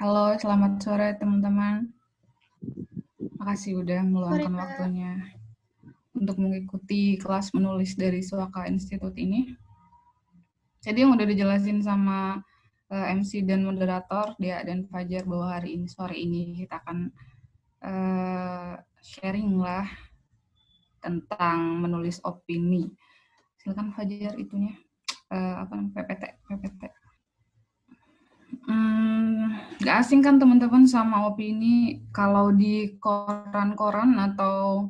Halo, selamat sore teman-teman. Makasih udah Sore, meluangkan Kak. waktunya untuk mengikuti kelas menulis dari Suaka Institute ini. Jadi yang udah dijelasin sama MC dan moderator Dia dan Fajar bahwa hari ini sore ini kita akan sharing lah tentang menulis opini. Silakan Fajar itunya apa namanya PPT. Gak asing kan teman-teman sama opini kalau di koran-koran atau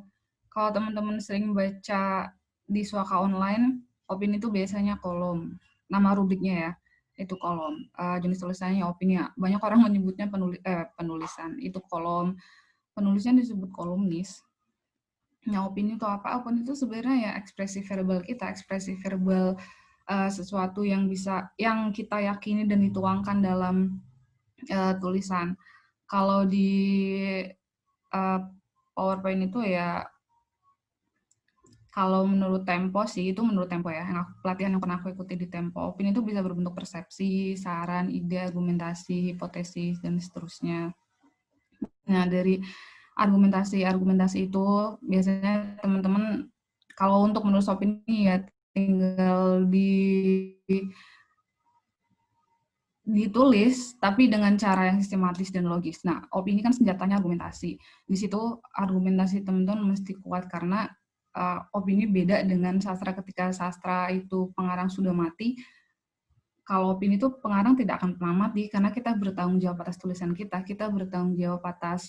kalau teman-teman sering baca di Suaka Online, opini itu biasanya kolom. Nama rubriknya ya, itu kolom. Jenis tulisannya opini ya. Banyak orang menyebutnya penulisan, itu kolom. Penulisnya disebut kolumnis. Nah, opini itu apa? Opini itu sebenarnya ya ekspresi verbal kita, ekspresi verbal sesuatu yang kita yakini dan dituangkan dalam tulisan. Kalau di PowerPoint itu ya, kalau menurut Tempo sih, itu menurut Tempo ya, pelatihan yang pernah aku ikuti di Tempo, opini itu bisa berbentuk persepsi, saran, ide, argumentasi, hipotesis, dan seterusnya. Nah, dari argumentasi itu biasanya teman-teman kalau untuk menulis opini ya tinggal ditulis tapi dengan cara yang sistematis dan logis. Nah, opini kan senjatanya argumentasi. Di situ argumentasi teman-teman mesti kuat karena opini beda dengan sastra. Ketika sastra itu pengarang sudah mati, kalau opini itu pengarang tidak akan pernah mati karena kita bertanggung jawab atas tulisan kita bertanggung jawab atas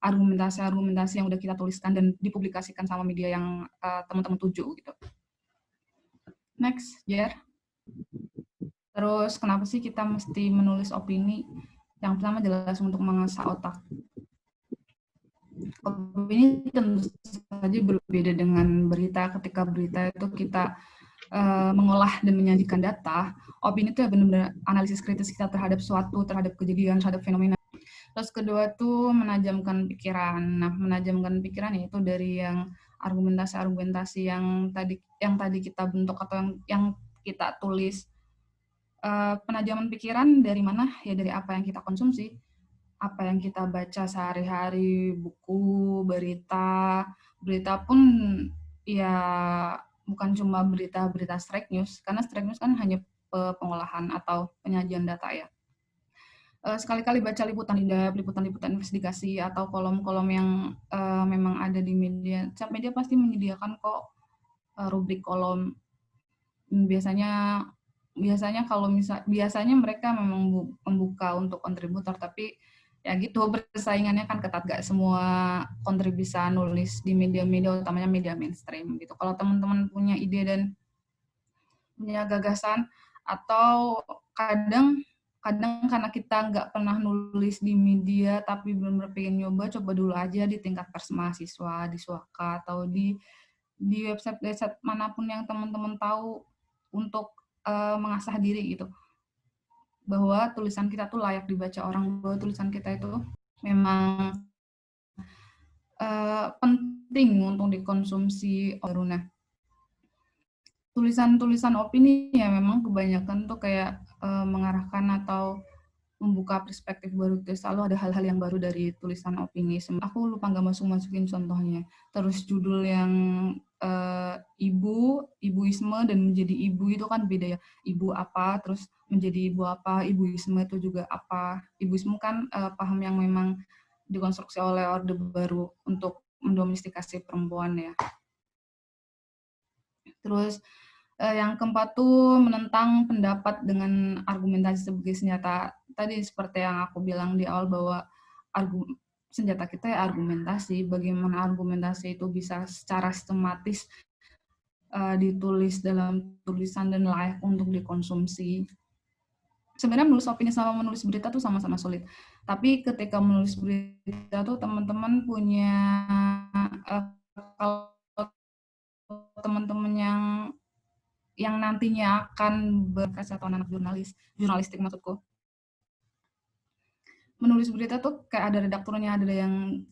argumentasi-argumentasi yang udah kita tuliskan dan dipublikasikan sama media yang teman-teman tuju gitu. Next, Jer. Terus kenapa sih kita mesti menulis opini? Yang pertama jelas untuk mengasah otak. Opini tentu saja berbeda dengan berita. Ketika berita itu kita mengolah dan menyajikan data, opini itu ya benar-benar analisis kritis kita terhadap suatu, terhadap kejadian, terhadap fenomena. Terus kedua tuh menajamkan pikiran. Nah, menajamkan pikiran yaitu dari yang argumentasi-argumentasi yang tadi kita bentuk atau yang kita tulis. Penajaman pikiran dari mana? Ya dari apa yang kita konsumsi, apa yang kita baca sehari-hari, buku, berita pun ya bukan cuma berita-berita strike news, karena strike news kan hanya pengolahan atau penyajian data ya. Sekali-kali baca liputan-liputan investigasi atau kolom-kolom yang memang ada di media. Setiap media pasti menyediakan kok rubrik kolom. Biasanya mereka memang membuka untuk kontributor, tapi ya gitu persaingannya kan ketat, gak semua kontributor bisa nulis di media-media utamanya media mainstream gitu. Kalau teman-teman punya ide dan punya gagasan atau kadang karena kita nggak pernah nulis di media tapi benar-benar pengen nyoba, coba dulu aja di tingkat pers mahasiswa, di Suaka atau di website manapun yang teman-teman tahu untuk mengasah diri gitu. Bahwa tulisan kita tuh layak dibaca orang, bahwa tulisan kita itu memang penting untuk dikonsumsi orang. Nah, tulisan-tulisan opini ya memang kebanyakan tuh kayak mengarahkan atau membuka perspektif baru, terus selalu ada hal-hal yang baru dari tulisan opini. Aku lupa nggak masukin contohnya. Terus judul yang ibuisme dan menjadi ibu itu kan beda ya. Ibu apa, terus menjadi ibu apa, ibuisme itu juga apa. Ibuisme kan paham yang memang dikonstruksi oleh Orde Baru untuk mendomestikasi perempuan ya. Terus yang keempat tuh menentang pendapat dengan argumentasi sebagai senjata. Tadi seperti yang aku bilang di awal bahwa senjata kita ya argumentasi. Bagaimana argumentasi itu bisa secara sistematis ditulis dalam tulisan dan layak untuk dikonsumsi. Sebenarnya menulis opini sama menulis berita tuh sama-sama sulit. Tapi ketika menulis berita tuh teman-teman punya kalau teman-teman yang nantinya akan berkasa atau anak jurnalistik maksudku. Menulis berita tuh kayak ada redakturnya, ada yang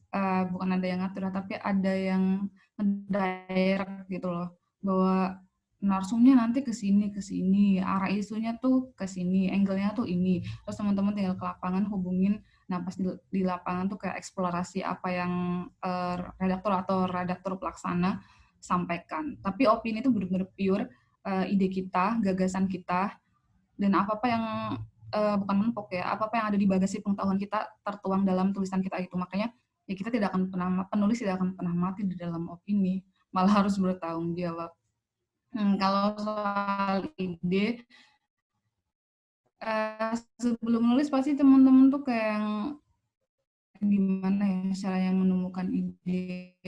bukan ada yang ngatur, tapi ada yang direct gitu loh. Bahwa narsumnya nanti ke sini, arah isunya tuh ke sini, angle-nya tuh ini. Terus teman-teman tinggal ke lapangan hubungin. Nah, pas di lapangan tuh kayak eksplorasi apa yang redaktur atau redaktur pelaksana sampaikan. Tapi opini itu benar-benar pure ide kita, gagasan kita, dan apa-apa yang bukan menempok ya, apa-apa yang ada di bagasi pengetahuan kita tertuang dalam tulisan kita itu. Makanya ya kita tidak akan pernah, penulis tidak akan pernah mati di dalam opini, malah harus bertanggung jawab. Kalau soal ide, sebelum nulis pasti teman-teman tuh kayak yang gimana ya cara yang menemukan ide,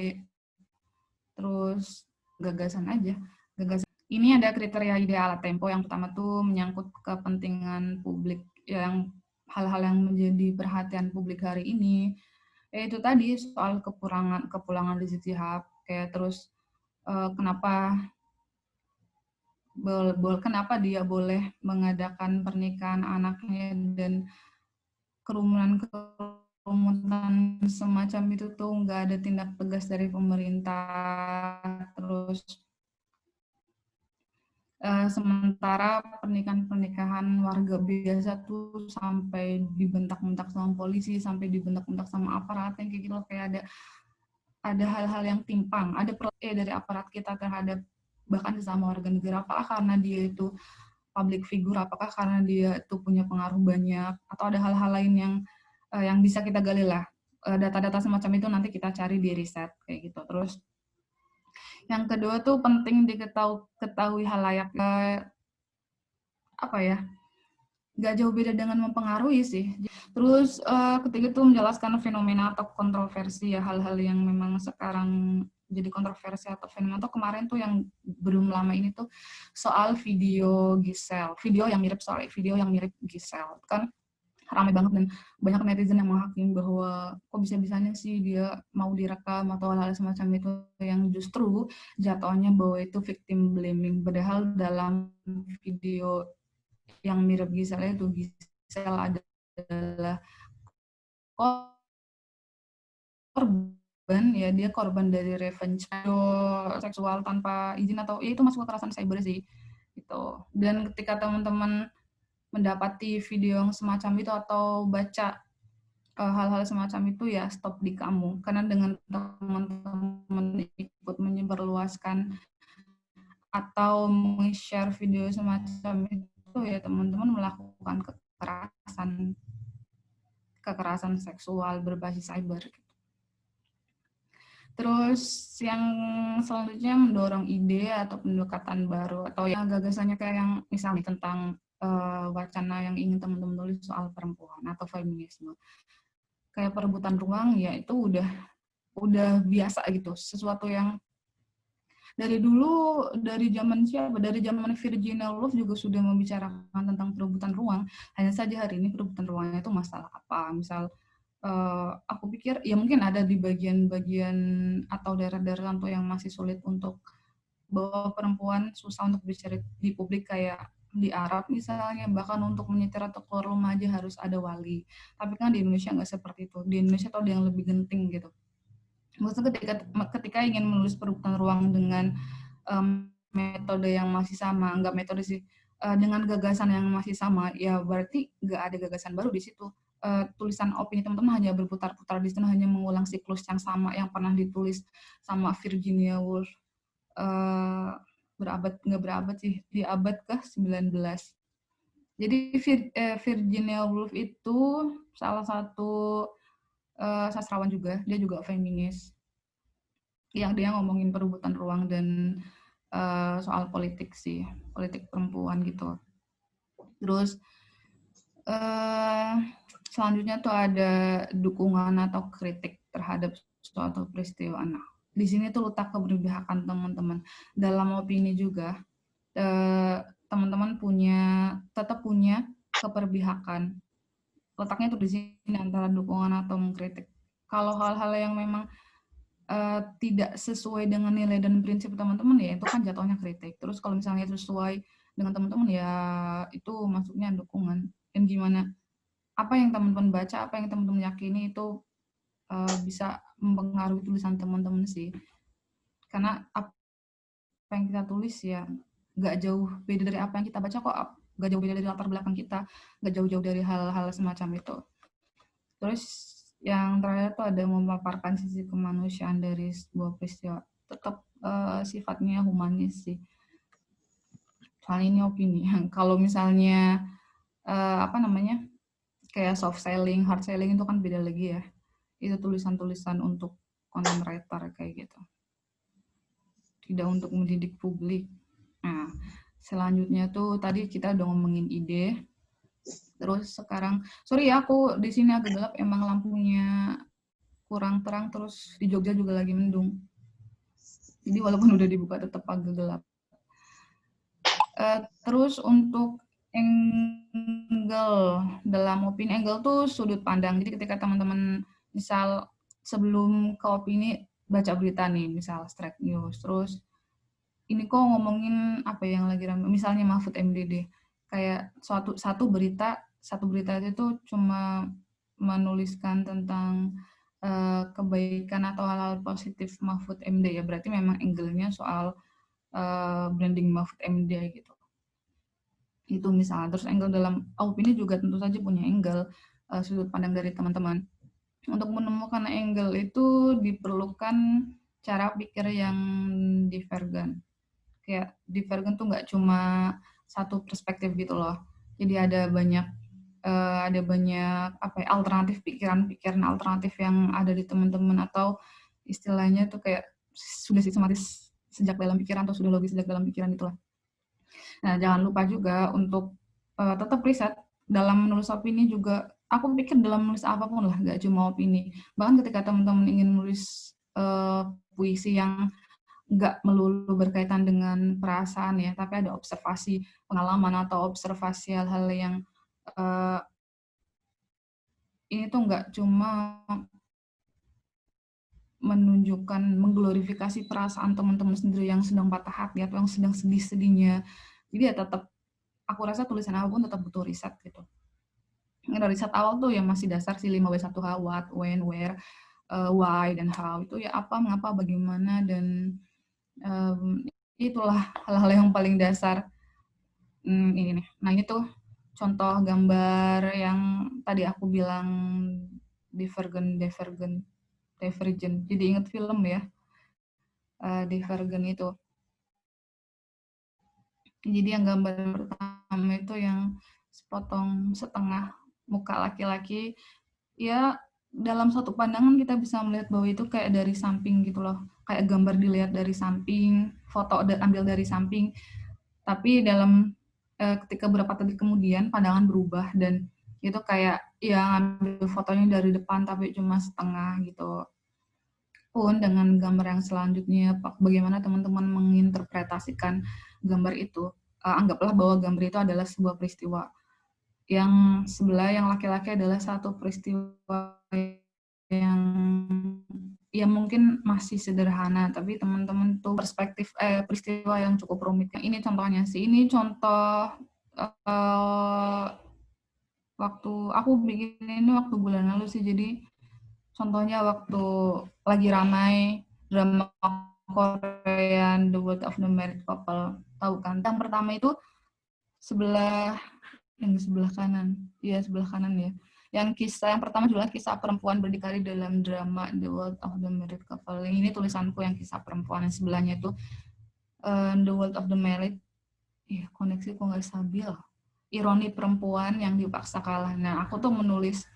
terus gagasan aja. Gagasan. Ini ada kriteria ide ala tempo. Yang pertama tuh menyangkut kepentingan publik, yang hal-hal yang menjadi perhatian publik hari ini. Itu tadi soal kepulangan Rizik Syihab, kayak terus kenapa dia boleh mengadakan pernikahan anaknya, dan kerumunan semacam itu tuh nggak ada tindak tegas dari pemerintah. Terus sementara pernikahan warga biasa tuh sampai dibentak-bentak sama polisi, sampai dibentak-bentak sama aparat, yang kayak gitu, kayak ada hal-hal yang timpang, ada dari aparat kita terhadap bahkan sesama warga negara. Apakah karena dia itu public figure, apakah karena dia itu punya pengaruh banyak, atau ada hal-hal lain yang bisa kita gali lah. Data-data semacam itu nanti kita cari di riset kayak gitu. Terus yang kedua tuh penting diketahui halayak, apa ya, nggak jauh beda dengan mempengaruhi sih. Terus ketiga tuh menjelaskan fenomena atau kontroversi ya, hal-hal yang memang sekarang jadi kontroversi atau fenomena. Tuh kemarin tuh yang belum lama ini tuh soal video yang mirip Giselle kan ramai banget, dan banyak netizen yang menghakimi bahwa kok bisa-bisanya sih dia mau direkam atau hal-hal semacam itu, yang justru jatuhnya bahwa itu victim blaming. Padahal dalam video yang mirip Giselle itu, Giselle adalah korban, ya dia korban dari revenge seksual tanpa izin, atau ya itu masuk kekerasan cyber sih gitu. Dan ketika teman-teman mendapati video yang semacam itu atau baca hal-hal semacam itu, ya stop di kamu, karena dengan teman-teman ikut menyebarluaskan atau share video semacam itu, ya teman-teman melakukan kekerasan seksual berbasis cyber. Terus yang selanjutnya mendorong ide atau pendekatan baru, atau yang gagasannya kayak yang misalnya tentang wacana yang ingin teman-teman tulis soal perempuan atau feminisme. Kayak perebutan ruang, ya itu udah biasa gitu, sesuatu yang dari dulu, dari zaman Virginia Woolf juga sudah membicarakan tentang perebutan ruang. Hanya saja hari ini perebutan ruangnya itu masalah apa? Misal aku pikir ya mungkin ada di bagian-bagian atau daerah-daerah tertentu yang masih sulit untuk bahwa perempuan susah untuk bicara di publik, kayak di Arab misalnya, bahkan untuk menyetir atau keluar rumah aja harus ada wali. Tapi kan di Indonesia nggak seperti itu. Di Indonesia tuh ada yang lebih genting gitu. Maksudnya ketika ingin menulis perebutan ruang dengan metode yang masih sama, nggak metode sih, dengan gagasan yang masih sama, ya berarti nggak ada gagasan baru di situ. Tulisan opini teman-teman hanya berputar-putar di sana, hanya mengulang siklus yang sama yang pernah ditulis sama Virginia Woolf nggak berabad sih, di abad ke-19. Jadi Virginia Woolf itu salah satu sastrawan juga, dia juga feminis, yang dia ngomongin perebutan ruang dan soal politik sih, politik perempuan gitu. Terus selanjutnya tuh ada dukungan atau kritik terhadap suatu peristiwa. Nah, di sini tuh letak keberpihakan teman-teman. Dalam opini juga, teman-teman tetap punya keberpihakan. Letaknya tuh di sini antara dukungan atau mengkritik. Kalau hal-hal yang memang tidak sesuai dengan nilai dan prinsip teman-teman, ya itu kan jatuhnya kritik. Terus kalau misalnya sesuai dengan teman-teman, ya itu masuknya dukungan. Dan gimana, apa yang teman-teman baca, apa yang teman-teman yakini itu bisa mempengaruhi tulisan teman-teman sih. Karena apa yang kita tulis ya nggak jauh beda dari apa yang kita baca kok, nggak jauh beda dari latar belakang kita, nggak jauh-jauh dari hal-hal semacam itu. Terus yang terakhir tuh ada memaparkan sisi kemanusiaan dari sebuah peristiwa, tetap sifatnya humanis sih. Soalnya ini opini. Kalau misalnya apa namanya, kayak soft selling, hard selling itu kan beda lagi ya. Itu tulisan-tulisan untuk content writer kayak gitu. Tidak untuk mendidik publik. Nah, selanjutnya tuh tadi kita udah ngomongin ide. Terus sekarang, sorry ya aku di sini agak gelap, emang lampunya kurang terang, terus di Jogja juga lagi mendung. Jadi walaupun udah dibuka tetap agak gelap. Terus untuk angle, dalam opini angle tuh sudut pandang. Jadi ketika teman-teman misal sebelum ke opini baca berita nih, misal straight news, terus ini kok ngomongin apa yang lagi ramai, misalnya Mahfud MD deh, kayak satu berita itu cuma menuliskan tentang kebaikan atau hal-hal positif Mahfud MD ya, berarti memang angle-nya soal branding Mahfud MD gitu. Itu misalnya. Terus angle dalam opini juga tentu saja punya angle, sudut pandang dari teman-teman. Untuk menemukan angle itu diperlukan cara pikir yang divergen. Kayak divergen tuh nggak cuma satu perspektif gitu loh. Jadi ada banyak apa ya, alternatif, pikiran alternatif yang ada di teman-teman, atau istilahnya tuh kayak sudah sistematis sejak dalam pikiran atau sudah logis sejak dalam pikiran itulah. Nah, jangan lupa juga untuk tetap riset dalam menulis opini juga. Aku pikir dalam menulis apapun lah, nggak cuma opini. Bahkan ketika teman-teman ingin menulis puisi yang nggak melulu berkaitan dengan perasaan ya, tapi ada observasi pengalaman atau observasi hal-hal yang ini tuh nggak cuma menunjukkan, mengglorifikasi perasaan teman-teman sendiri yang sedang patah hati atau yang sedang sedih-sedihnya. Jadi ya tetap, aku rasa tulisan apapun tetap butuh riset gitu. Dari riset awal tuh yang masih dasar sih 5W1H, what, when, where, why, dan how. Itu ya apa, mengapa, bagaimana, dan itulah hal-hal yang paling dasar. Ini nih. Nah ini tuh contoh gambar yang tadi aku bilang divergen. Jadi inget film ya, divergen itu. Jadi yang gambar pertama itu yang sepotong setengah muka laki-laki, ya dalam satu pandangan kita bisa melihat bahwa itu kayak dari samping gitu loh, kayak gambar dilihat dari samping, foto ambil dari samping, tapi dalam ketika beberapa detik kemudian pandangan berubah dan itu kayak yang ambil fotonya dari depan tapi cuma setengah gitu. Pun dengan gambar yang selanjutnya, bagaimana teman-teman menginterpretasikan gambar itu, anggaplah bahwa gambar itu adalah sebuah peristiwa. Yang sebelah, yang laki-laki adalah satu peristiwa yang ya mungkin masih sederhana, tapi teman-teman tuh perspektif peristiwa yang cukup rumit. Ini contohnya sih, ini contoh waktu aku bikin ini waktu bulan lalu sih, jadi contohnya waktu lagi ramai drama Korean The World of the Married Couple, tahu kan? Yang pertama itu yang di sebelah kanan, iya sebelah kanan ya. Yang pertama adalah kisah perempuan berdikari dalam drama The World of the Married Couple. Ini tulisanku yang kisah perempuan, yang sebelahnya itu The World of the Married. Koneksi kok nggak stabil. Ironi perempuan yang dipaksa kalah. Nah, aku tuh menulis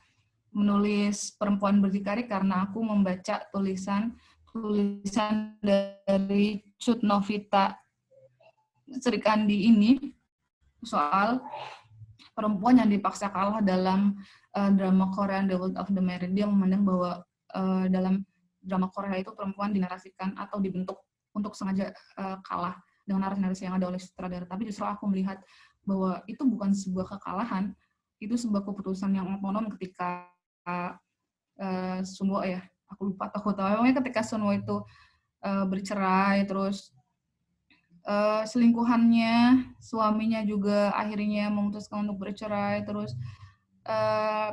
perempuan berdikari karena aku membaca tulisan dari Cut Novita Srikandi ini soal perempuan yang dipaksa kalah dalam drama Korean The World of the Married. Dia memandang bahwa dalam drama Korea itu perempuan dinarasikan atau dibentuk untuk sengaja kalah dengan narasi-narasi yang ada oleh sutradara. Tapi justru aku melihat bahwa itu bukan sebuah kekalahan, itu sebuah keputusan yang otonom ketika Sunwo ya, aku lupa tahu ketika Sunwo itu bercerai, terus selingkuhannya, suaminya juga akhirnya memutuskan untuk bercerai, terus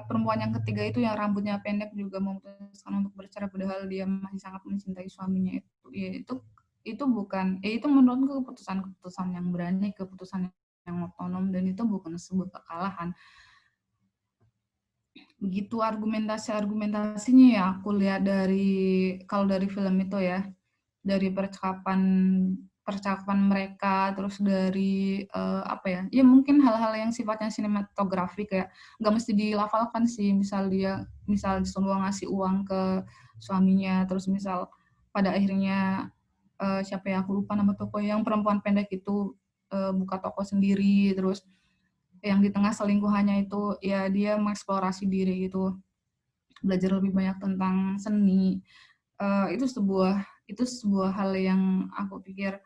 perempuan yang ketiga itu yang rambutnya pendek juga memutuskan untuk bercerai padahal dia masih sangat mencintai suaminya itu. Ya, itu bukan, itu menurutku keputusan yang berani, keputusan yang otonom, dan itu bukan sebuah kekalahan. Begitu argumentasinya ya aku lihat kalau dari film itu ya, dari percakapan mereka, terus dari apa ya, ya mungkin hal-hal yang sifatnya sinematografi, kayak nggak mesti dilafalkan sih, misal disuruh ngasih uang ke suaminya, terus misal pada akhirnya siapa ya, aku lupa nama toko, yang perempuan pendek itu buka toko sendiri, terus yang di tengah selingkuhannya itu ya dia mengeksplorasi diri gitu, belajar lebih banyak tentang seni. Itu sebuah hal yang aku pikir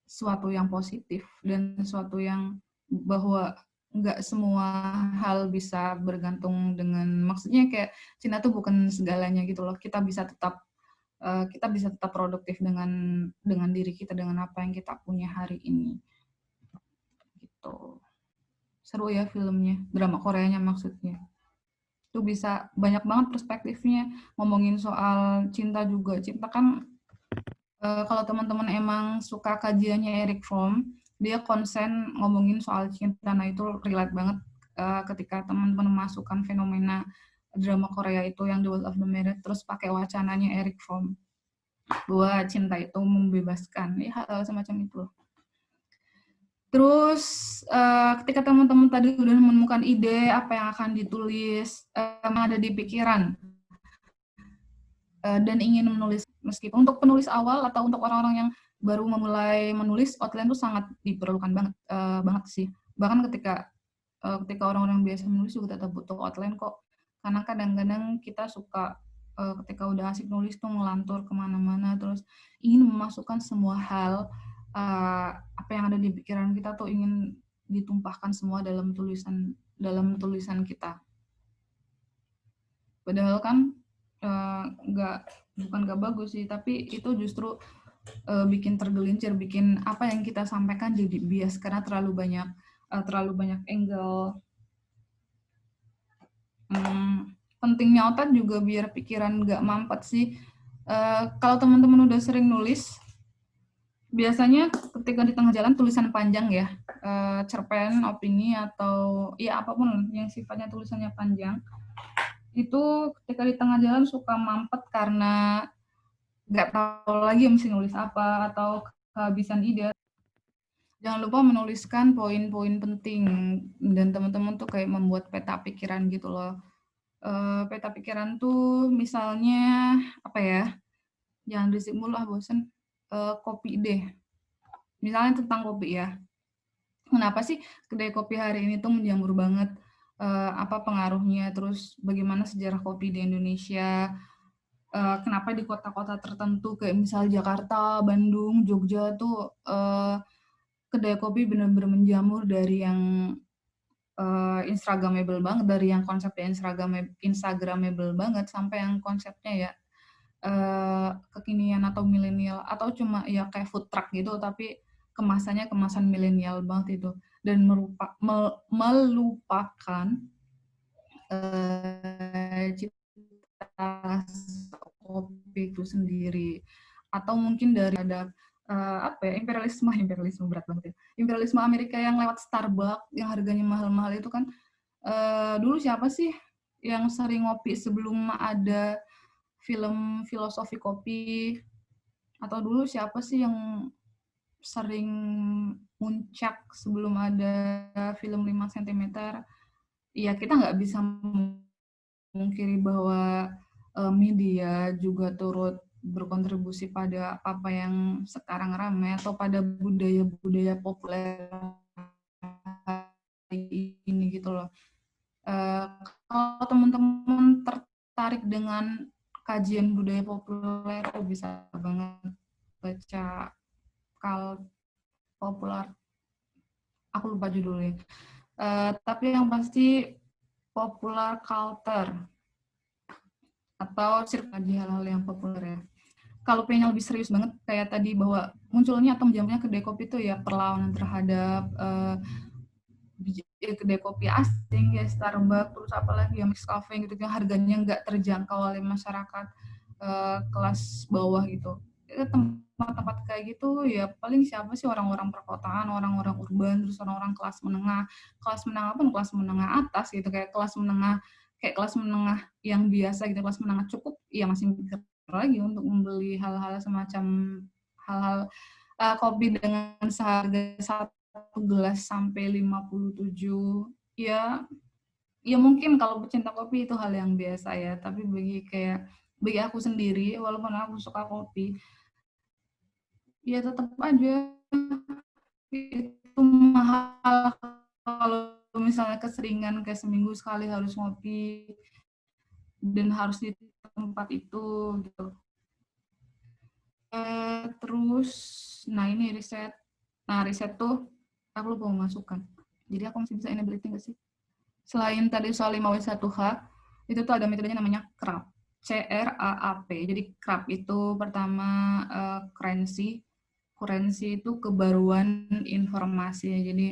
suatu yang positif, dan suatu yang bahwa nggak semua hal bisa bergantung dengan, maksudnya kayak Cina tuh bukan segalanya gitu loh. Kita bisa tetap produktif dengan diri kita, dengan apa yang kita punya hari ini gitu. Seru ya filmnya, drama Koreanya maksudnya. Itu bisa banyak banget perspektifnya, ngomongin soal cinta juga. Cinta kan kalau teman-teman emang suka kajiannya Eric Fromm, dia konsen ngomongin soal cinta. Nah itu relate banget ketika teman-teman memasukkan fenomena drama Korea itu yang The World of the Married, terus pakai wacananya Eric Fromm bahwa cinta itu membebaskan, ya hal semacam itu. Terus ketika teman-teman tadi udah menemukan ide apa yang akan ditulis, ada di pikiran, dan ingin menulis, meskipun untuk penulis awal atau untuk orang-orang yang baru memulai menulis, outline itu sangat diperlukan banget sih. Bahkan ketika orang-orang biasa menulis juga tetap butuh outline kok. Karena kadang-kadang kita suka ketika udah asik nulis tuh ngelantur kemana-mana, terus ingin memasukkan semua hal apa yang ada di pikiran kita tuh ingin ditumpahkan semua dalam tulisan kita. Padahal kan bukan nggak bagus sih, tapi itu justru bikin tergelincir, bikin apa yang kita sampaikan jadi bias karena terlalu banyak angle. Pentingnya otak juga biar pikiran nggak mampet sih. Kalau teman-teman udah sering nulis, biasanya ketika di tengah jalan tulisan panjang ya, cerpen, opini, atau ya apapun yang sifatnya tulisannya panjang, itu ketika di tengah jalan suka mampet karena nggak tahu lagi mesti nulis apa atau kehabisan ide. Jangan lupa menuliskan poin-poin penting, dan teman-teman tuh kayak membuat peta pikiran gitu loh. Peta pikiran tuh misalnya apa ya, jangan risik mulu bosen, kopi deh. Misalnya tentang kopi ya. Kenapa sih kedai kopi hari ini tuh menjamur banget? Apa pengaruhnya? Terus bagaimana sejarah kopi di Indonesia? Kenapa di kota-kota tertentu kayak misal Jakarta, Bandung, Jogja tuh kedai kopi benar-benar menjamur dari yang Instagramable banget, dari yang konsepnya Instagramable banget sampai yang konsepnya ya kekinian atau milenial, atau cuma ya kayak food truck gitu tapi kemasannya kemasan milenial banget itu, dan melupakan cita kopi itu sendiri. Atau mungkin dari ada apa ya, imperialisme berat banget ya, imperialisme Amerika yang lewat Starbucks yang harganya mahal-mahal itu kan. Dulu siapa sih yang sering ngopi sebelum ada film filosofi kopi? Atau dulu siapa sih yang sering muncak sebelum ada film 5 cm? Ya kita nggak bisa memungkiri bahwa media juga turut berkontribusi pada apa yang sekarang ramai atau pada budaya-budaya populer ini gitu loh. Kalau teman-teman tertarik dengan kajian budaya populer, bisa banget baca Kal Popular. Aku lupa judulnya. Tapi yang pasti Popular Culture atau kaji hal-hal yang populer ya. Kalau pengen lebih serius banget kayak tadi bahwa munculnya atau menjamurnya kedai kopi itu ya perlawanan terhadap kedai kopi asing ya, Starbucks, terus apalagi yang mix cafe gitu yang harganya nggak terjangkau oleh masyarakat kelas bawah gitu. tempat-tempat kayak gitu ya paling siapa sih, orang-orang perkotaan, orang-orang urban, terus orang-orang kelas menengah pun kelas menengah atas gitu, kayak kelas menengah yang biasa gitu, kelas menengah cukup ya masih mikir lagi untuk membeli hal-hal semacam hal-hal kopi dengan seharga 1 gelas sampai 57, ya ya mungkin kalau pecinta kopi itu hal yang biasa ya, tapi bagi aku sendiri, walaupun aku suka kopi, ya tetap aja itu mahal kalau misalnya keseringan kayak seminggu sekali harus ngopi dan harus di tempat itu gitu. Terus, nah ini riset. Nah riset tuh aku lupa memasukkan. Jadi aku masih bisa enability nggak sih? Selain tadi soal 5W1H, itu tuh ada metodenya namanya CRAP. CRAAP. Jadi CRAP itu pertama kurensi itu kebaruan informasi. Jadi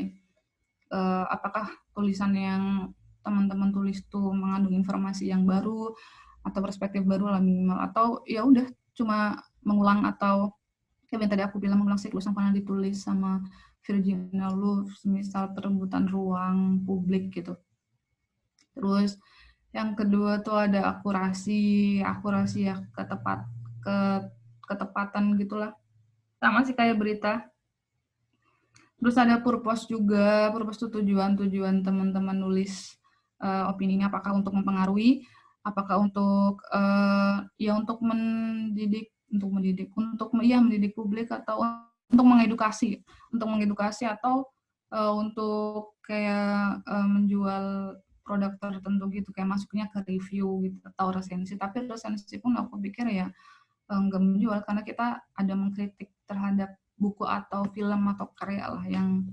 apakah tulisan yang teman-teman tulis tuh mengandung informasi yang baru atau perspektif baru lah minimal, atau ya udah cuma mengulang, atau kayak yang tadi aku bilang mengulang siklus yang pernah ditulis sama Virginia Woolf, misal perebutan ruang publik gitu. Terus yang kedua tuh ada akurasi ya ketepatan gitulah. Sama sih kayak berita. Terus ada purpose juga, purpose itu tujuan teman-teman nulis opini ini, apakah untuk mempengaruhi, apakah untuk ya untuk mendidik publik, atau untuk mengedukasi atau untuk kayak menjual produk tertentu gitu, kayak masuknya ke review gitu atau resensi. Tapi resensi pun aku pikir ya nggak menjual, karena kita ada mengkritik terhadap buku atau film atau karya lah yang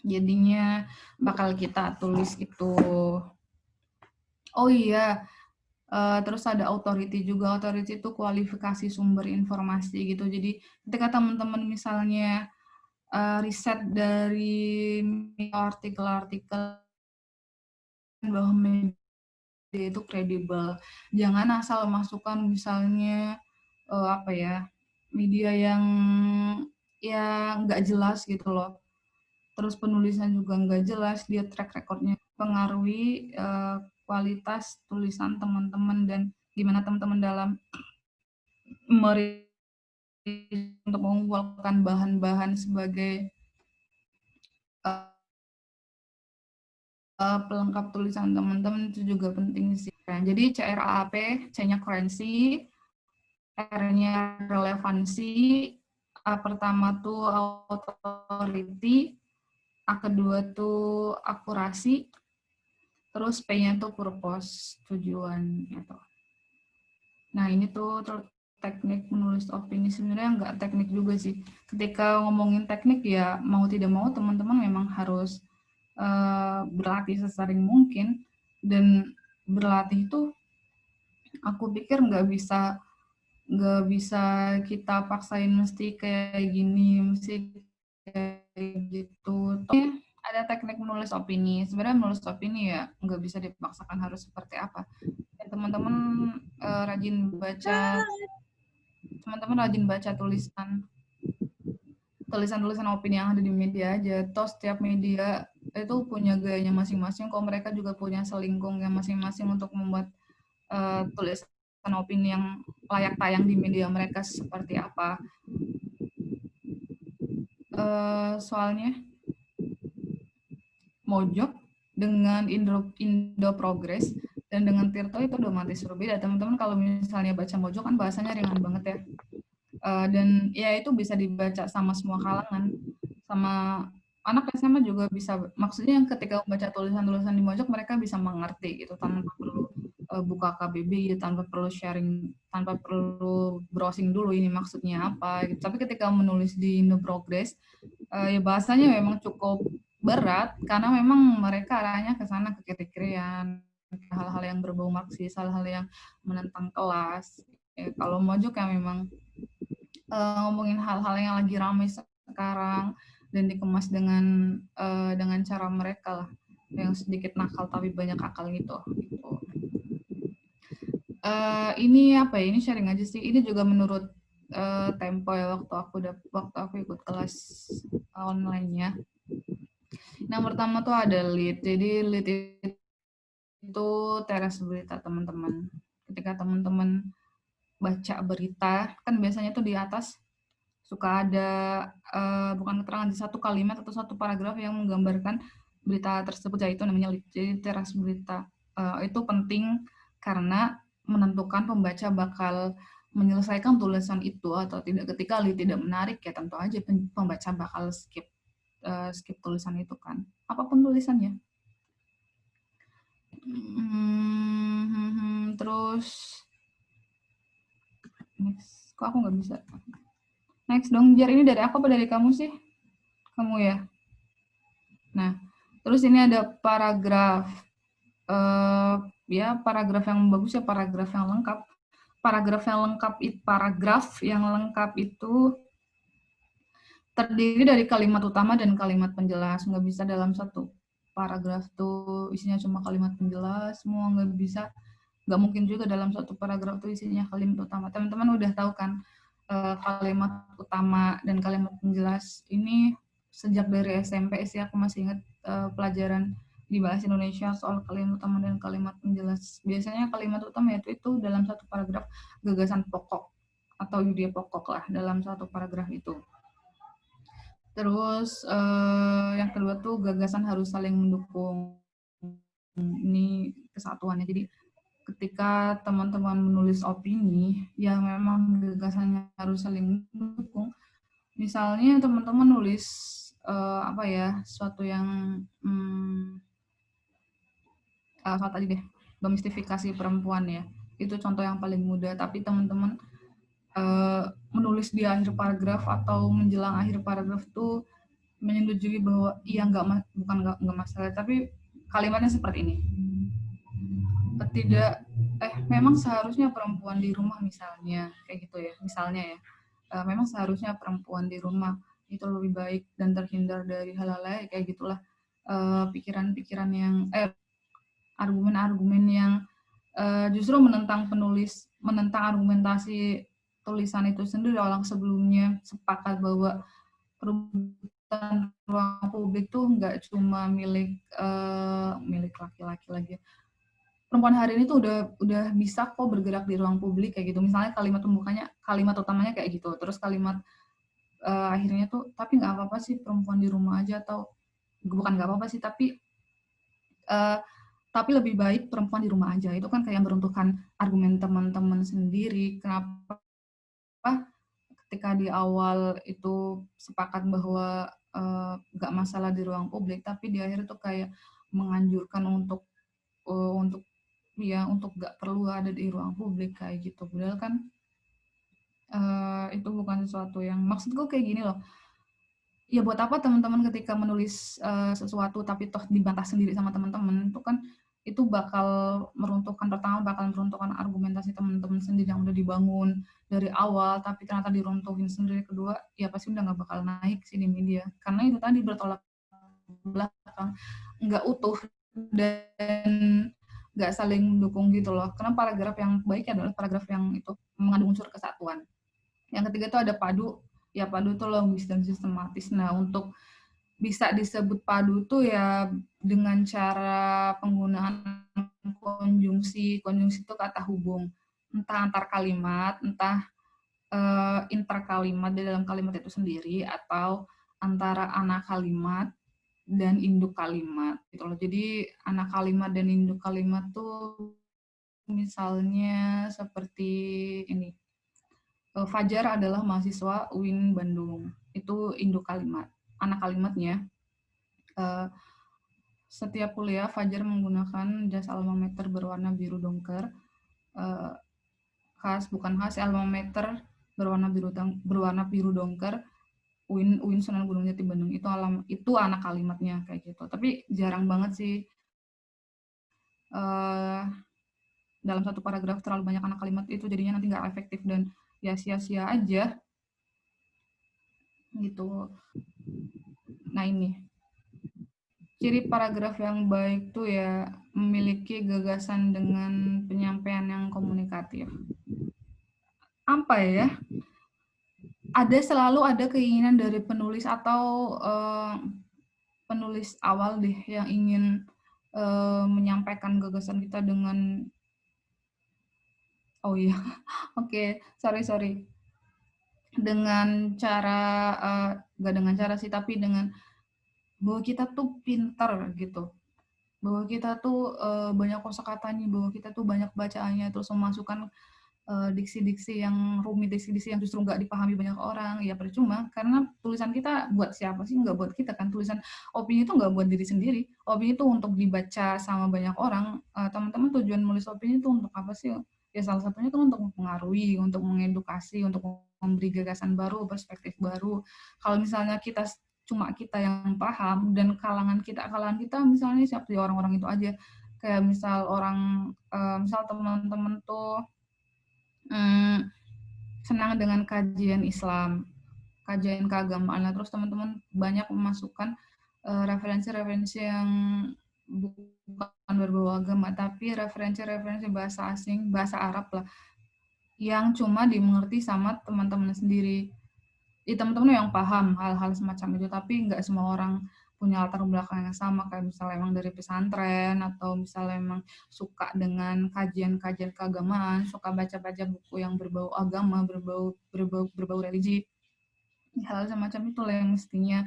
jadinya bakal kita tulis itu. Oh iya, terus ada authority juga. Authority itu kualifikasi sumber informasi gitu. Jadi ketika teman-teman misalnya riset dari artikel-artikel bahwa media itu kredibel, jangan asal masukkan misalnya media yang ya nggak jelas gitu loh. Terus penulisan juga nggak jelas, dia track recordnya pengaruhi kualitas tulisan teman-teman dan gimana teman-teman dalam untuk mengumpulkan bahan-bahan sebagai pelengkap tulisan teman-teman, itu juga penting sih. Jadi CRAAP, C-nya currency, R-nya relevansi, A pertama tuh authority, A kedua tuh akurasi, terus P-nya tuh purpose, tujuan gitu. Nah ini tuh teknik menulis opini, sebenarnya nggak teknik juga sih. Ketika ngomongin teknik ya mau tidak mau teman-teman memang harus berlatih sesering mungkin, dan berlatih itu aku pikir nggak bisa kita paksain mesti kayak gini, mesti kayak gitu. Ada teknik menulis opini. Sebenarnya menulis opini ya nggak bisa dipaksakan harus seperti apa. Dan teman-teman rajin baca tulisan opini yang ada di media aja. Toh setiap media itu punya gayanya masing-masing, kok mereka juga punya selingkungnya masing-masing untuk membuat tulisan opini yang layak tayang di media mereka seperti apa. Soalnya Mojok dengan Indo Progress dan dengan Tirto itu otomatis berbeda. Teman-teman kalau misalnya baca Mojok kan bahasanya ringan banget ya. Dan ya itu bisa dibaca sama semua kalangan, sama anak SMA juga bisa. Maksudnya yang ketika membaca tulisan-tulisan di Mojok mereka bisa mengerti gitu tanpa perlu buka KBBI, tanpa perlu sharing, tanpa perlu browsing dulu ini maksudnya apa gitu. Tapi ketika menulis di Indo Progress ya bahasanya memang cukup berat karena memang mereka arahnya ke sana, ke kiri-kirian, hal-hal yang berbau Marxis, hal-hal yang menentang kelas. Kalau Mojok ya memang ngomongin hal-hal yang lagi ramai sekarang dan dikemas dengan cara mereka lah, yang sedikit nakal tapi banyak akal gitu. Ini apa ya? Ini sharing aja sih. Ini juga menurut Tempo ya waktu aku ikut kelas online-nya. Yang pertama tuh ada lead. Jadi lead itu teras berita teman-teman. Ketika teman-teman baca berita, kan biasanya tuh di atas suka ada bukan keterangan di satu kalimat atau satu paragraf yang menggambarkan berita tersebut, yaitu namanya lead. Jadi teras berita itu penting karena menentukan pembaca bakal menyelesaikan tulisan itu atau tidak. Ketika lead tidak menarik ya tentu aja pembaca bakal skip tulisan itu kan, apapun tulisannya. Terus next, kok aku nggak bisa? Next dong, Jar, ini dari aku apa dari kamu sih? Kamu ya. Nah, terus ini ada paragraf. Ya, paragraf yang bagus ya, paragraf yang lengkap. Paragraf yang lengkap itu terdiri dari kalimat utama dan kalimat penjelas. Nggak bisa dalam satu paragraf tuh isinya cuma kalimat penjelas, semua nggak bisa. Nggak mungkin juga dalam satu paragraf tuh isinya kalimat utama. Teman-teman udah tahu kan kalimat utama dan kalimat penjelas ini sejak dari SMP sih aku masih ingat pelajaran di bahasa Indonesia soal kalimat utama dan kalimat penjelas. Biasanya kalimat utama itu dalam satu paragraf gagasan pokok atau ide pokok lah dalam satu paragraf itu. Terus yang kedua tuh gagasan harus saling mendukung. Ini kesatuannya. Jadi ketika teman-teman menulis opini, ya memang gagasannya harus saling mendukung. Misalnya teman-teman nulis suatu yang soal tadi deh, domestifikasi perempuan ya. Itu contoh yang paling mudah, tapi teman-teman menulis di akhir paragraf atau menjelang akhir paragraf tuh menyetujui bahwa iya bukan nggak masalah, tapi kalimatnya seperti ini. Memang seharusnya perempuan di rumah misalnya kayak gitu ya, misalnya ya, memang seharusnya perempuan di rumah itu lebih baik dan terhindar dari hal-hal kayak gitulah, pikiran-pikiran yang argumen-argumen yang justru menentang argumentasi tulisan itu sendiri. Orang sebelumnya sepakat bahwa perebutan ruang publik tuh nggak cuma milik laki-laki lagi. Perempuan hari ini tuh udah bisa kok bergerak di ruang publik kayak gitu. Misalnya kalimat utamanya kayak gitu. Terus kalimat akhirnya tuh tapi nggak apa-apa sih perempuan di rumah aja, atau bukan nggak apa-apa sih tapi lebih baik perempuan di rumah aja. Itu kan kayak meruntuhkan argumen teman-teman sendiri. Kenapa ketika di awal itu sepakat bahwa nggak masalah di ruang publik, tapi di akhir itu kayak menganjurkan untuk nggak perlu ada di ruang publik kayak gitu. Padahal kan itu bukan sesuatu yang, maksudku kayak gini loh. Ya buat apa teman-teman ketika menulis sesuatu tapi toh dibantah sendiri sama teman-teman, itu kan itu bakal meruntuhkan argumentasi teman-teman sendiri yang udah dibangun dari awal, tapi ternyata diruntuhin sendiri. Kedua, ya pasti udah nggak bakal naik sih di media, karena itu tadi bertolak belakang, nggak utuh dan nggak saling mendukung gitu loh. Karena paragraf yang baik adalah paragraf yang itu mengandung unsur kesatuan. Yang ketiga itu ada padu. Ya padu itu logis dan sistematis. Nah, untuk bisa disebut padu tuh ya dengan cara penggunaan konjungsi. Konjungsi itu kata hubung. Entah antar kalimat, entah interkalimat di dalam kalimat itu sendiri, atau antara anak kalimat dan induk kalimat gitu loh. Jadi anak kalimat dan induk kalimat tuh misalnya seperti ini. Fajar adalah mahasiswa UIN Bandung. Itu induk kalimat. Anak kalimatnya, setiap kuliah Fajar menggunakan jas alma mater berwarna biru dongker. Khas alma mater berwarna biru dongker. UIN Sunan Gunung Jati Bandung. Itu anak kalimatnya kayak gitu. Tapi jarang banget sih dalam satu paragraf terlalu banyak anak kalimat, itu jadinya nanti nggak efektif dan ya sia-sia aja gitu. Nah ini ciri paragraf yang baik tuh ya memiliki gagasan dengan penyampaian yang komunikatif. Apa ya? selalu ada keinginan dari penulis atau penulis awal deh yang ingin menyampaikan gagasan kita dengan oke, sorry dengan cara nggak dengan cara sih, tapi dengan bahwa kita tuh pintar gitu, bahwa kita tuh banyak kosakatanya, bahwa kita tuh banyak bacaannya, terus memasukkan diksi-diksi yang rumit, diksi-diksi yang justru nggak dipahami banyak orang, ya percuma, karena tulisan kita buat siapa sih? Nggak buat kita kan, tulisan opini itu nggak buat diri sendiri, opini itu untuk dibaca sama banyak orang. Teman-teman, tujuan menulis opini itu untuk apa sih? Ya salah satunya itu untuk mempengaruhi, untuk mengedukasi, untuk memberi gagasan baru, perspektif baru. Kalau misalnya cuma kita yang paham, dan kalangan kita misalnya seperti orang-orang itu aja, kayak misal teman-teman tuh senang dengan kajian Islam, kajian keagamaan. Nah, terus teman-teman banyak memasukkan referensi-referensi yang bukan berbau agama, tapi referensi-referensi bahasa asing, bahasa Arab lah, yang cuma dimengerti sama teman-teman sendiri. Teman-teman yang paham hal-hal semacam itu, tapi nggak semua orang punya latar belakang yang sama, kayak misalnya emang dari pesantren, atau misalnya emang suka dengan kajian-kajian keagamaan, suka baca-baca buku yang berbau agama, berbau religi. Hal semacam itulah yang mestinya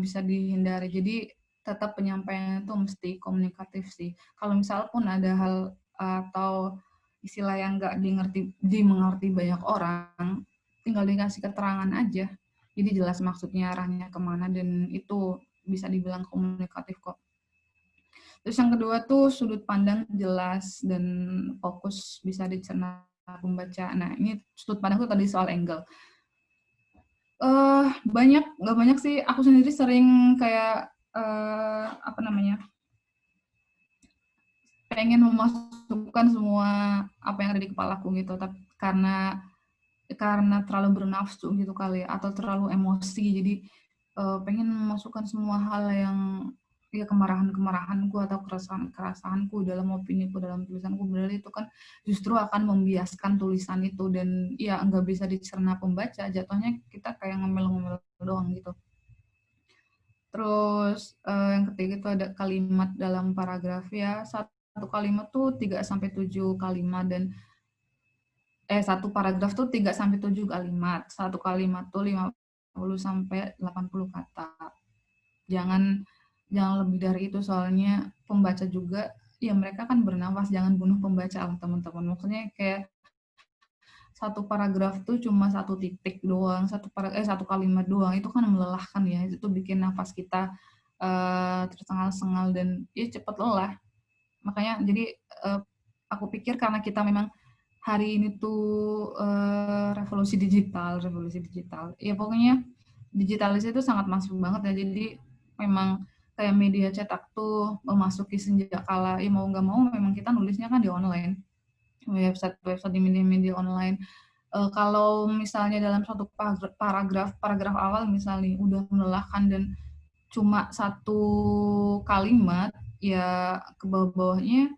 bisa dihindari. Jadi tetap penyampaian itu mesti komunikatif sih. Kalau misal pun ada hal atau istilah yang nggak dimengerti banyak orang, tinggal dikasih keterangan aja. Jadi jelas maksudnya, arahnya kemana, dan itu bisa dibilang komunikatif kok. Terus yang kedua tuh sudut pandang jelas dan fokus bisa dicerna pembaca. Nah, ini sudut pandang tuh tadi soal angle. Nggak banyak sih. Aku sendiri sering kayak pengen memasukkan semua apa yang ada di kepalaku gitu, tapi karena terlalu bernafsu gitu kali ya, atau terlalu emosi, jadi pengen memasukkan semua hal yang ya kemarahanku atau keresahanku dalam opiniku, dalam tulisanku, berarti itu kan justru akan membiaskan tulisan itu, dan ya nggak bisa dicerna pembaca, jatuhnya kita kayak ngomel-ngomel doang gitu. Terus yang ketiga itu ada kalimat dalam paragraf, ya satu kalimat tuh 3-7 kalimat, dan satu paragraf tuh 3-7 kalimat, satu kalimat tuh 50-80 kata. Jangan lebih dari itu, soalnya pembaca juga ya mereka kan bernafas, jangan bunuh pembaca lah teman-teman. Maksudnya kayak satu paragraf tuh cuma satu titik doang, satu kalimat doang, itu kan melelahkan ya, itu bikin nafas kita tersengal-sengal dan ya cepat lelah. Makanya jadi aku pikir karena kita memang hari ini tuh revolusi digital, ya pokoknya digitalisasi itu sangat masuk banget ya, jadi memang kayak media cetak tuh memasuki senjata kala, ya mau nggak mau memang kita nulisnya kan di online, website di media online. Kalau misalnya dalam satu paragraf awal misalnya udah melelahkan dan cuma satu kalimat, ya ke bawah-bawahnya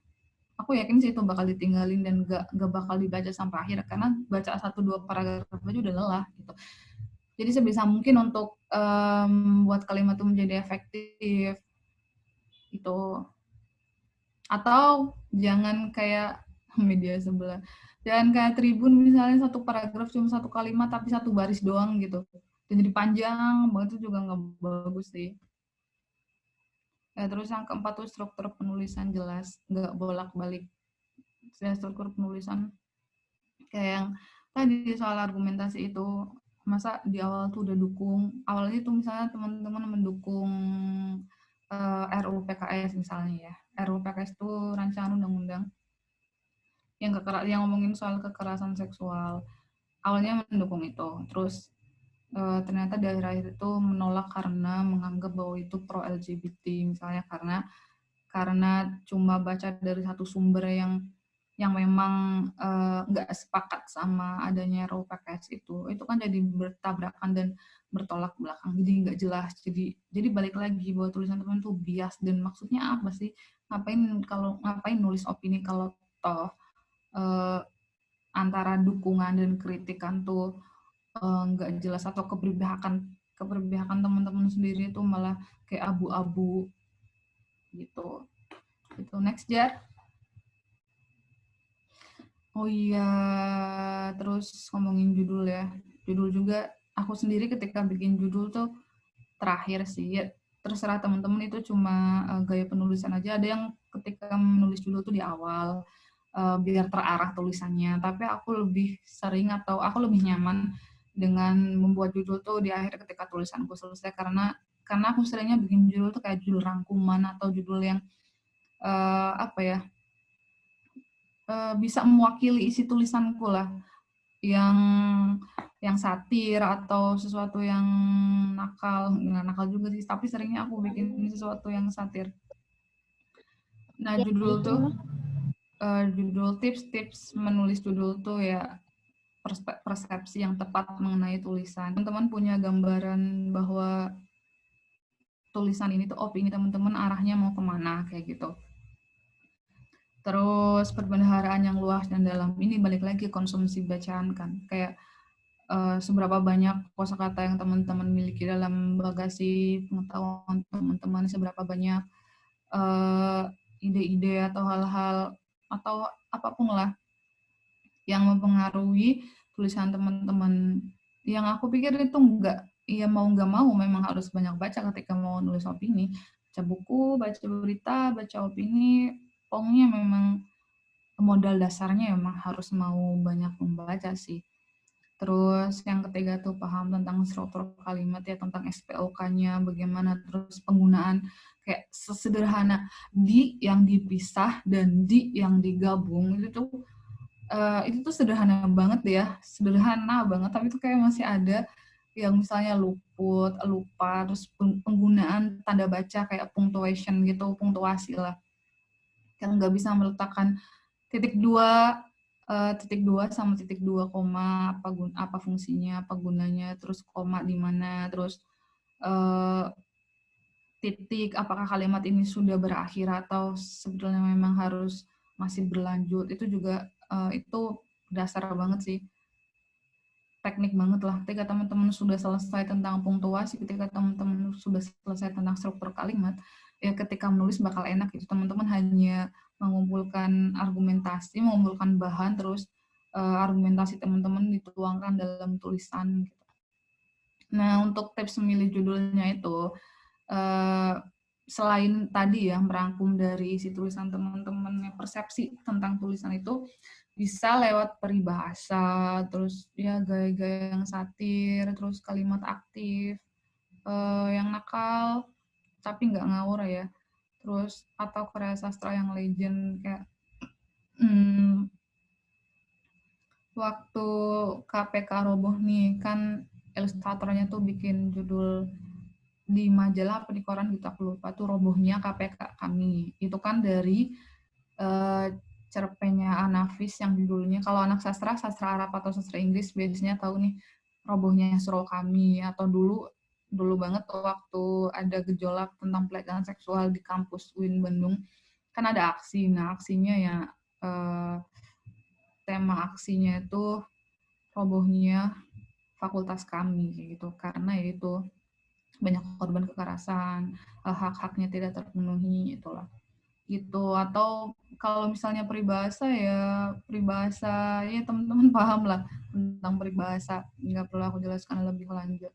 aku yakin sih itu bakal ditinggalin dan gak bakal dibaca sampai akhir, karena baca 1-2 paragraf aja udah lelah gitu. Jadi sebisa mungkin untuk buat kalimat itu menjadi efektif itu, atau jangan kayak media sebelah, jangan kayak Tribun misalnya satu paragraf cuma satu kalimat tapi satu baris doang gitu, dan jadi panjang banget, itu juga nggak bagus sih. Terus yang keempat tuh struktur penulisan jelas, nggak bolak-balik. Struktur penulisan kayak yang tadi soal argumentasi itu, masa di awal tuh udah awalnya tuh misalnya teman-teman mendukung RUU PKS misalnya ya. RUU PKS itu rancangan undang-undang yang ngomongin soal kekerasan seksual. Awalnya mendukung itu, terus ternyata di akhir-akhir itu menolak karena menganggap bahwa itu pro LGBT misalnya, karena cuma baca dari satu sumber yang memang nggak sepakat sama adanya RUU PKS itu kan jadi bertabrakan dan bertolak belakang, jadi nggak jelas, jadi balik lagi bahwa tulisan teman tuh bias, dan maksudnya apa sih, ngapain nulis opini kalau toh antara dukungan dan kritikan tuh nggak jelas, atau keberpihakan teman-teman sendiri itu malah kayak abu-abu gitu. Itu next, Jar. Oh iya, terus ngomongin judul ya. Judul juga aku sendiri ketika bikin judul tuh terakhir sih ya, terserah teman-teman, itu cuma gaya penulisan aja. Ada yang ketika menulis judul tuh di awal biar terarah tulisannya, tapi aku lebih sering atau aku lebih nyaman dengan membuat judul tuh di akhir ketika tulisanku selesai, karena aku seringnya bikin judul tuh kayak judul rangkuman atau judul yang apa ya, bisa mewakili isi tulisanku lah, yang satir atau sesuatu yang nakal. Nggak nakal juga sih, tapi seringnya aku bikin sesuatu yang satir. Nah, judul tuh judul tips-tips menulis judul tuh ya persepsi yang tepat mengenai tulisan. Teman-teman punya gambaran bahwa tulisan ini tuh opini teman-teman arahnya mau kemana kayak gitu. Terus perbendaharaan yang luas dan dalam, ini balik lagi konsumsi bacaan kan, kayak seberapa banyak kosakata yang teman-teman miliki dalam bagasi pengetahuan teman-teman, seberapa banyak ide-ide atau hal-hal atau apapun lah yang mempengaruhi tulisan teman-teman. Yang aku pikir itu enggak, ya mau nggak mau memang harus banyak baca ketika mau nulis opini. Baca buku, baca berita, baca opini, pokoknya memang modal dasarnya emang harus mau banyak membaca sih. Terus yang ketiga tuh paham tentang struktur kalimat ya, tentang SPOK-nya bagaimana, terus penggunaan kayak sesederhana di yang dipisah dan di yang digabung, itu tuh sederhana banget ya, sederhana banget, tapi itu kayak masih ada yang misalnya luput, lupa, terus penggunaan tanda baca kayak punctuation gitu, punktuasi lah, yang nggak bisa meletakkan titik dua sama titik dua koma, apa fungsinya, apa gunanya, terus koma di mana, terus titik, apakah kalimat ini sudah berakhir atau sebetulnya memang harus masih berlanjut. Itu juga itu dasar banget sih, teknik banget lah. Ketika teman-teman sudah selesai tentang punktuasi, ketika teman-teman sudah selesai tentang struktur kalimat, ya ketika menulis bakal enak gitu. Teman-teman hanya mengumpulkan argumentasi, mengumpulkan bahan, terus argumentasi teman-teman dituangkan dalam tulisan gitu. Nah, untuk tips memilih judulnya itu, selain tadi ya merangkum dari isi tulisan teman-teman, persepsi tentang tulisan itu bisa lewat peribahasa, terus ya gaya-gaya yang satir, terus kalimat aktif, yang nakal tapi nggak ngawur ya, terus atau karya sastra yang legend kayak waktu KPK roboh nih kan, ilustratornya tuh bikin judul di majalah apa di koran gitu aku lupa, tuh robohnya KPK kami. Itu kan dari cerpennya Anafis yang judulnya, kalau anak sastra Arab atau sastra Inggris biasanya tahu nih robohnya Surau Kami. Atau dulu banget waktu ada gejolak tentang pelecehan seksual di kampus UIN Bandung kan ada aksi. Nah, aksinya ya tema aksinya itu robohnya fakultas kami gitu, karena itu banyak korban kekerasan, hak-haknya tidak terpenuhi, itulah gitu. Atau kalau misalnya peribahasa ya teman-teman paham lah tentang peribahasa, nggak perlu aku jelaskan lebih lanjut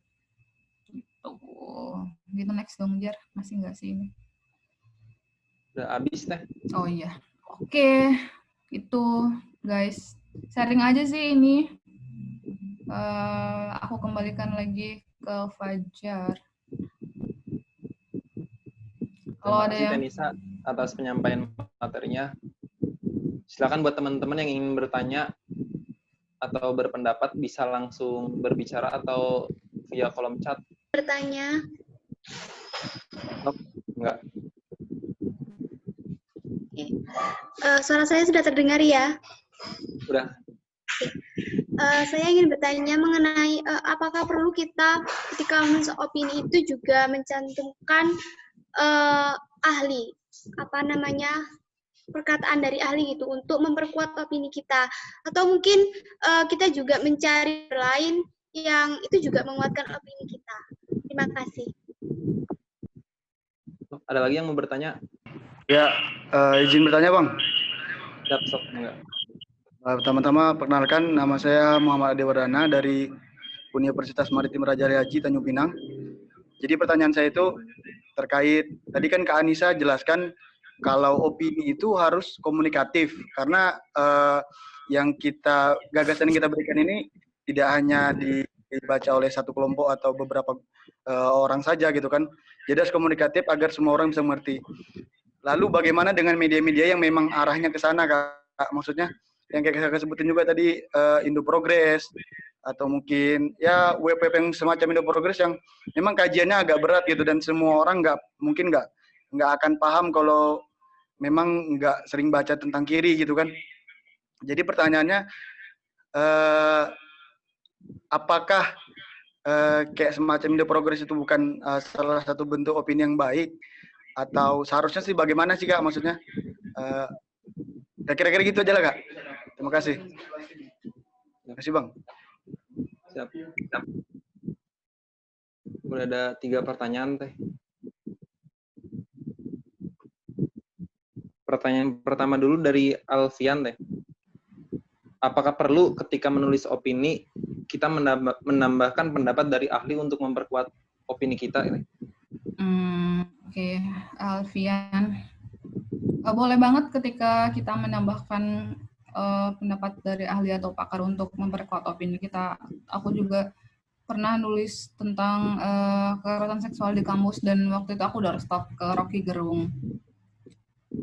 gitu. Next dong, Jar, masih nggak sih ini? Udah habis teh. Oh iya, oke. Itu guys, sharing aja sih ini. Aku kembalikan lagi ke Fajar. Terima kasih Tenisa atas penyampaian materinya. Silakan buat teman-teman yang ingin bertanya atau berpendapat bisa langsung berbicara atau via kolom chat. Bertanya. Oh, enggak. Suara saya sudah terdengar ya? Sudah. Saya ingin bertanya mengenai apakah perlu kita ketika menulis opini itu juga mencantumkan ahli, perkataan dari ahli gitu untuk memperkuat opini kita, atau mungkin kita juga mencari lain yang itu juga menguatkan opini kita. Terima kasih. Ada lagi yang mau bertanya? Ya, izin bertanya Bang. Siap, sok. Enggak. Pertama-tama perkenalkan, nama saya Muhammad Ade Wardana dari Universitas Maritim Raja Ali Haji Tanjung Pinang. Jadi pertanyaan saya itu terkait, tadi kan Kak Anissa jelaskan kalau opini itu harus komunikatif, karena gagasan yang kita berikan ini tidak hanya dibaca oleh satu kelompok atau beberapa orang saja gitu kan. Jadi harus komunikatif agar semua orang bisa mengerti. Lalu bagaimana dengan media-media yang memang arahnya ke sana, Kak? Maksudnya yang kayak saya sebutin juga tadi, Indo Progress, atau mungkin ya web yang semacam Indo Progress yang memang kajiannya agak berat gitu, dan semua orang mungkin nggak akan paham kalau memang nggak sering baca tentang kiri gitu kan. Jadi pertanyaannya, apakah kayak semacam Indo Progress itu bukan salah satu bentuk opini yang baik, atau seharusnya sih bagaimana sih Kak, maksudnya? Ya kira-kira gitu aja lah Kak. Terima kasih. Terima kasih Bang. Siap. Udah ada 3 pertanyaan teh. Pertanyaan pertama dulu dari Alfian teh. Apakah perlu ketika menulis opini kita menambahkan pendapat dari ahli untuk memperkuat opini kita? Oke, Alfian. Boleh banget ketika kita menambahkan pendapat dari ahli atau pakar untuk memperkuat opini kita. Aku juga pernah nulis tentang kekerasan seksual di kampus, dan waktu itu aku udah stop ke Rocky Gerung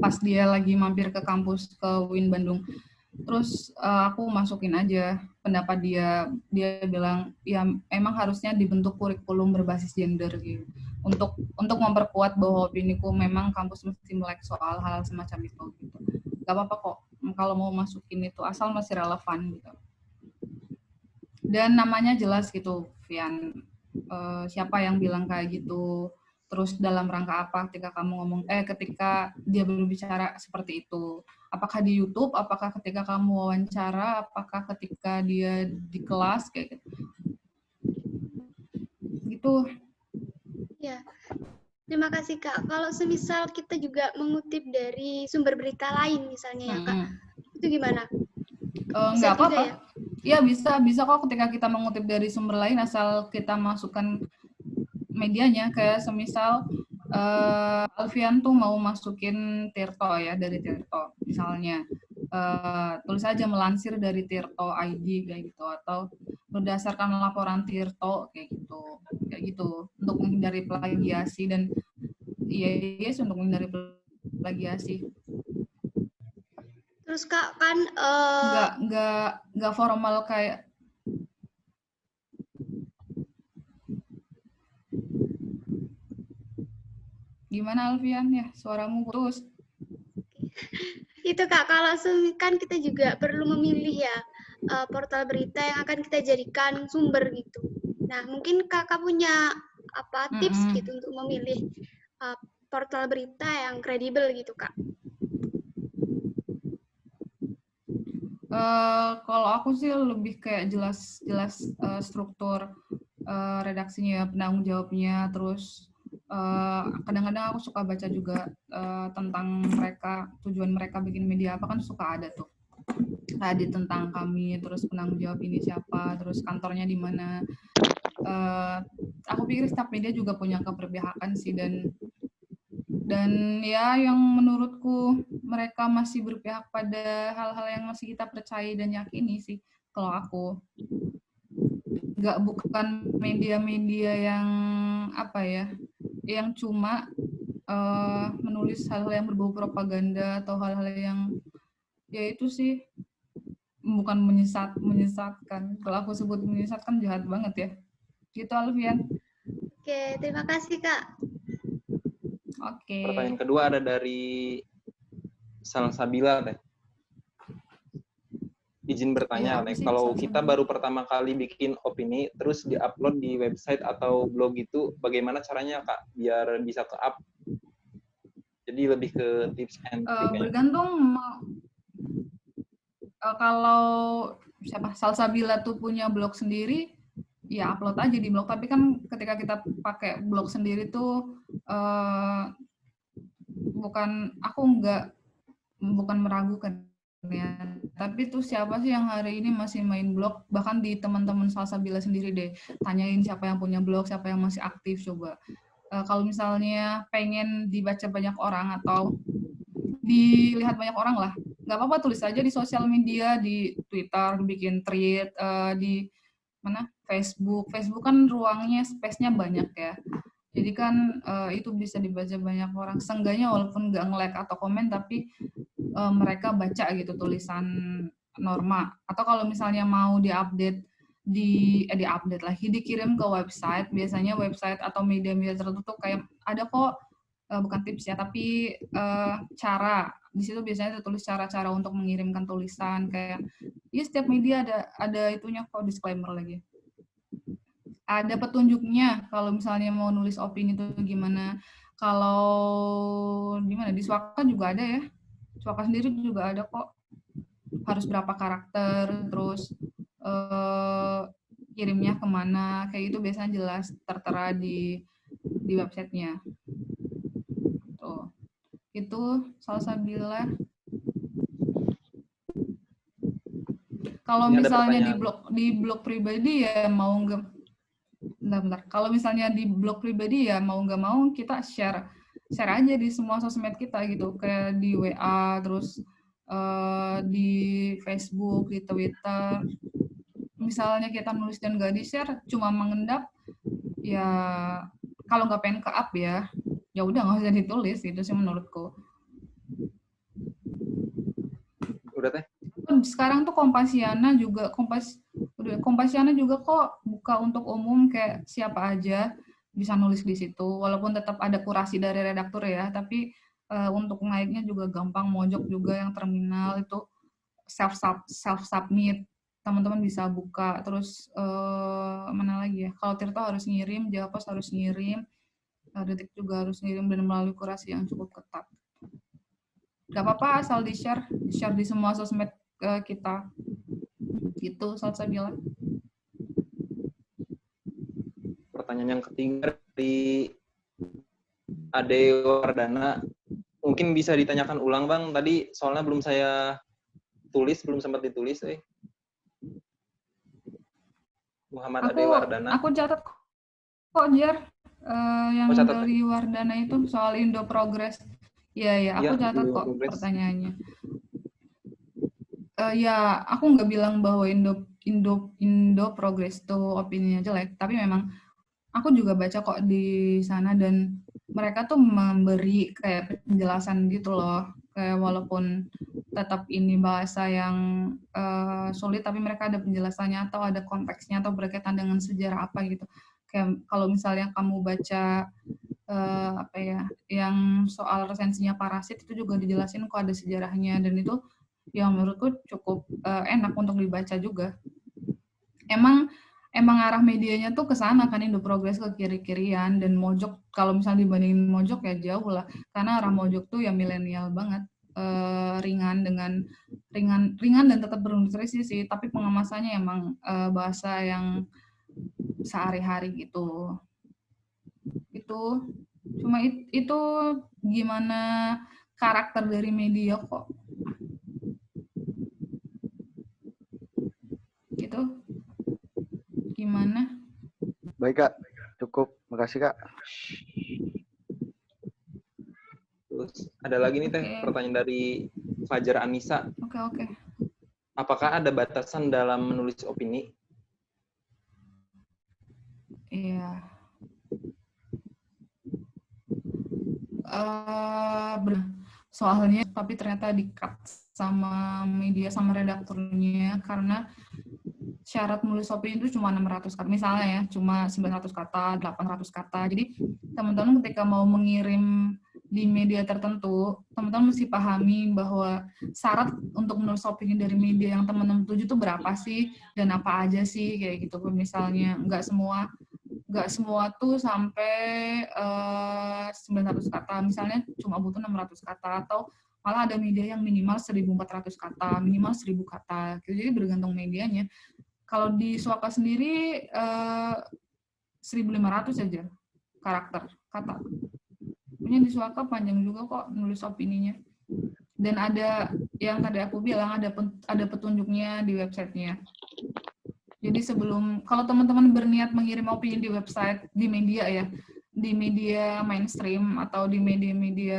pas dia lagi mampir ke kampus ke UIN Bandung. Terus aku masukin aja pendapat dia bilang ya emang harusnya dibentuk kurikulum berbasis gender gitu, untuk memperkuat bahwa opiniku memang kampus mesti melek soal hal semacam itu gitu. Gak apa-apa kok kalau mau masukin itu asal masih relevan gitu. Dan namanya jelas gitu, Vian. Siapa yang bilang kayak gitu? Terus dalam rangka apa ketika kamu ngomong, ketika dia berbicara seperti itu? Apakah di YouTube? Apakah ketika kamu wawancara? Apakah ketika dia di kelas kayak gitu? Gitu. Ya, terima kasih Kak. Kalau semisal kita juga mengutip dari sumber berita lain misalnya ya Kak, itu gimana? Nggak apa-apa. Ya bisa kok ketika kita mengutip dari sumber lain asal kita masukkan medianya. Kayak semisal Alfian tuh mau masukin Tirto ya, dari Tirto misalnya, tulis aja melansir dari Tirto ID kayak gitu, atau berdasarkan laporan Tirto kayak gitu untuk menghindari plagiasi. Dan yes untuk menghindari plagiasi. Terus Kak kan nggak formal kayak gimana Alfian ya, suaramu putus. Itu Kak, kalau kan kita juga perlu memilih ya portal berita yang akan kita jadikan sumber gitu. Nah, mungkin Kakak punya apa tips gitu untuk memilih portal berita yang kredibel gitu Kak? Kalau aku sih lebih kayak jelas struktur redaksinya, penanggung jawabnya, terus kadang-kadang aku suka baca juga tentang mereka, tujuan mereka bikin media apa, kan suka ada tuh tadi tentang kami, terus penanggung jawab ini siapa, terus kantornya di mana. Aku pikir setiap media juga punya keberpihakan sih, dan ya yang menurutku mereka masih berpihak pada hal-hal yang masih kita percaya dan yakini sih. Kalau aku bukan media-media yang apa ya, yang cuma menulis hal-hal yang berbau propaganda atau hal-hal yang ya itu sih bukan menyesatkan. Kalau aku sebut menyesatkan jahat banget ya. Gitu Alfian. Oke, terima kasih Kak. Oke. Pertanyaan kedua ada dari Salsabila teh. Izin bertanya, ya, kalau kita baru pertama kali bikin opini, terus diupload di website atau blog itu, bagaimana caranya Kak, biar bisa ke-up? Jadi lebih ke tips and trick. Bergantung kalau siapa Salsabila tuh punya blog sendiri, ya upload aja di blog. Tapi kan ketika kita pakai blog sendiri tuh bukan meragukan ya. Tapi tuh siapa sih yang hari ini masih main blog? Bahkan di teman-teman Salsabila sendiri deh, tanyain siapa yang punya blog, siapa yang masih aktif coba. Kalau misalnya pengen dibaca banyak orang atau dilihat banyak orang lah, nggak apa-apa tulis aja di sosial media, di Twitter, bikin tweet, di mana Facebook kan ruangnya, space-nya banyak ya. Jadi kan itu bisa dibaca banyak orang. Seenggaknya walaupun nggak nge-like atau komen, tapi mereka baca gitu tulisan Norma. Atau kalau misalnya mau diupdate diupdate lagi, dikirim ke website. Biasanya website atau media-media tertentu kayak ada kok, bukan tips ya, tapi cara. Di situ biasanya tertulis cara-cara untuk mengirimkan tulisan, kayak ya setiap media ada itunya kok, disclaimer lagi. Ada petunjuknya kalau misalnya mau nulis opini itu gimana. Kalau gimana di Swaka juga ada ya. Swaka sendiri juga ada kok. Harus berapa karakter, terus kirimnya kemana, kayak itu biasanya jelas tertera di websitenya. Tuh. Itu Salsabila. Kalau misalnya di blog pribadi ya mau nggak, bentar. Kalau misalnya di blog pribadi ya mau nggak mau kita share aja di semua sosmed kita gitu, kayak di WA, terus di Facebook, di Twitter. Misalnya kita nulis dan nggak di-share, cuma mengendap, ya kalau nggak pengen ke-up ya udah nggak usah ditulis, gitu sih menurutku. Udah teh. Sekarang tuh Kompasiana juga kok buka untuk umum, kayak siapa aja bisa nulis di situ, walaupun tetap ada kurasi dari redaktur ya, tapi untuk naiknya juga gampang, mojok juga yang terminal itu self submit, teman-teman bisa buka. Terus mana lagi ya, kalau Tirto harus ngirim, Javos harus ngirim, Detik juga harus ngirim, dan melalui kurasi yang cukup ketat. Gak apa-apa asal di-share di semua sosmed kita. Gitu Salsabila. Pertanyaan yang ketiga dari Ade Wardana, mungkin bisa ditanyakan ulang Bang, tadi soalnya belum saya tulis, belum sempat ditulis. Muhammad Ade Wardana. Aku catat kok, Jer. Yang dari Wardana itu soal Indo Progress. Iya, aku catat kok pertanyaannya. Ya, aku nggak bilang bahwa Indo Progress itu opininya jelek, tapi memang aku juga baca kok di sana, dan mereka tuh memberi kayak penjelasan gitu loh, kayak walaupun tetap ini bahasa yang sulit, tapi mereka ada penjelasannya atau ada konteksnya atau berkaitan dengan sejarah apa gitu. Kayak kalau misalnya kamu baca yang soal resensinya Parasit, itu juga dijelasin kok ada sejarahnya, dan itu yang menurutku cukup enak untuk dibaca juga. Emang arah medianya tuh ke sana kan, Indo Progress ke kiri-kirian, dan Mojok kalau misalnya dibandingin Mojok ya jauh lah, karena arah Mojok tuh ya milenial banget, ringan dan tetap bernutrisi sih, tapi pengemasannya emang bahasa yang sehari-hari gitu. Itu cuma itu gimana karakter dari media kok. Gitu. Gimana? Baik Kak, cukup. Makasih Kak. Terus ada lagi nih Teh, pertanyaan dari Fajar Anissa. Oke. Apakah ada batasan dalam menulis opini? Iya. Soalnya tapi ternyata di-cut sama media, sama redakturnya, karena syarat menulis opini itu cuma 600 kata, misalnya ya, cuma 900 kata, 800 kata. Jadi teman-teman ketika mau mengirim di media tertentu, teman-teman mesti pahami bahwa syarat untuk menulis opini dari media yang teman-teman tuju itu berapa sih, dan apa aja sih, kayak gitu. Misalnya nggak semua tuh sampai 900 kata, misalnya cuma butuh 600 kata, atau malah ada media yang minimal 1.400 kata, minimal 1.000 kata. Jadi bergantung medianya. Kalau di Suaka sendiri 1.500 aja karakter kata. Punya di Suaka panjang juga kok nulis opininya. Dan ada yang tadi aku bilang ada petunjuknya di websitenya. Jadi kalau teman-teman berniat mengirim opini di website, di media ya, di media mainstream atau di media-media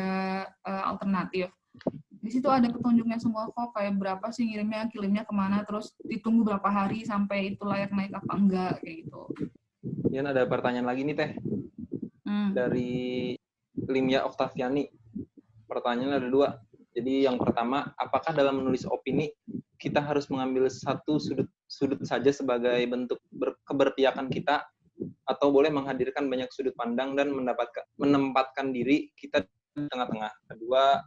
alternatif, di situ ada petunjuknya semua kok, kayak berapa sih kirimnya kemana, terus ditunggu berapa hari sampai itu layak naik apa enggak, kayak gitu. Yan, ada pertanyaan lagi nih Teh. Dari Limia Oktaviani. Pertanyaannya ada 2. Jadi yang pertama, apakah dalam menulis opini kita harus mengambil satu sudut saja sebagai bentuk keberpihakan kita, atau boleh menghadirkan banyak sudut pandang dan menempatkan diri kita di tengah-tengah? Kedua,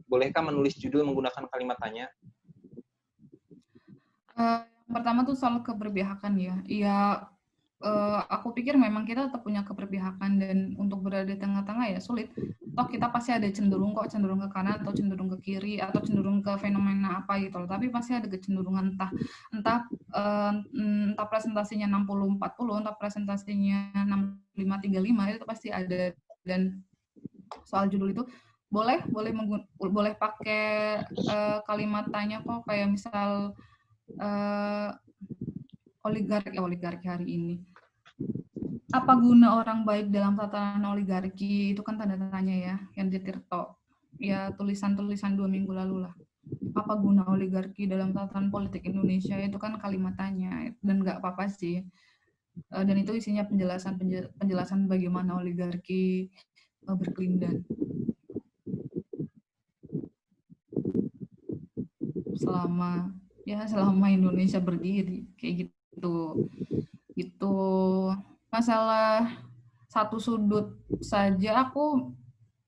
bolehkah menulis judul menggunakan kalimat tanya? Yang pertama tuh soal keberpihakan ya. Iya, aku pikir memang kita tetap punya keberpihakan, dan untuk berada di tengah-tengah ya sulit. Toh kita pasti ada cenderung ke kanan atau cenderung ke kiri atau cenderung ke fenomena apa gitu loh. Tapi pasti ada kecenderungan entah presentasinya 60-40, entah presentasinya 65-35, itu pasti ada. Dan soal judul itu boleh pakai kalimat tanya kok, kayak misal oligarki hari ini. Apa guna orang baik dalam tatanan oligarki? Itu kan tanda tanya ya, yang di Tirto. Ya, tulisan-tulisan 2 minggu lalu lah. Apa guna oligarki dalam tatanan politik Indonesia? Itu kan kalimat tanya, dan nggak apa-apa sih. Dan itu isinya penjelasan bagaimana oligarki berkelindan selama Indonesia berdiri, kayak gitu. Masalah satu sudut saja, aku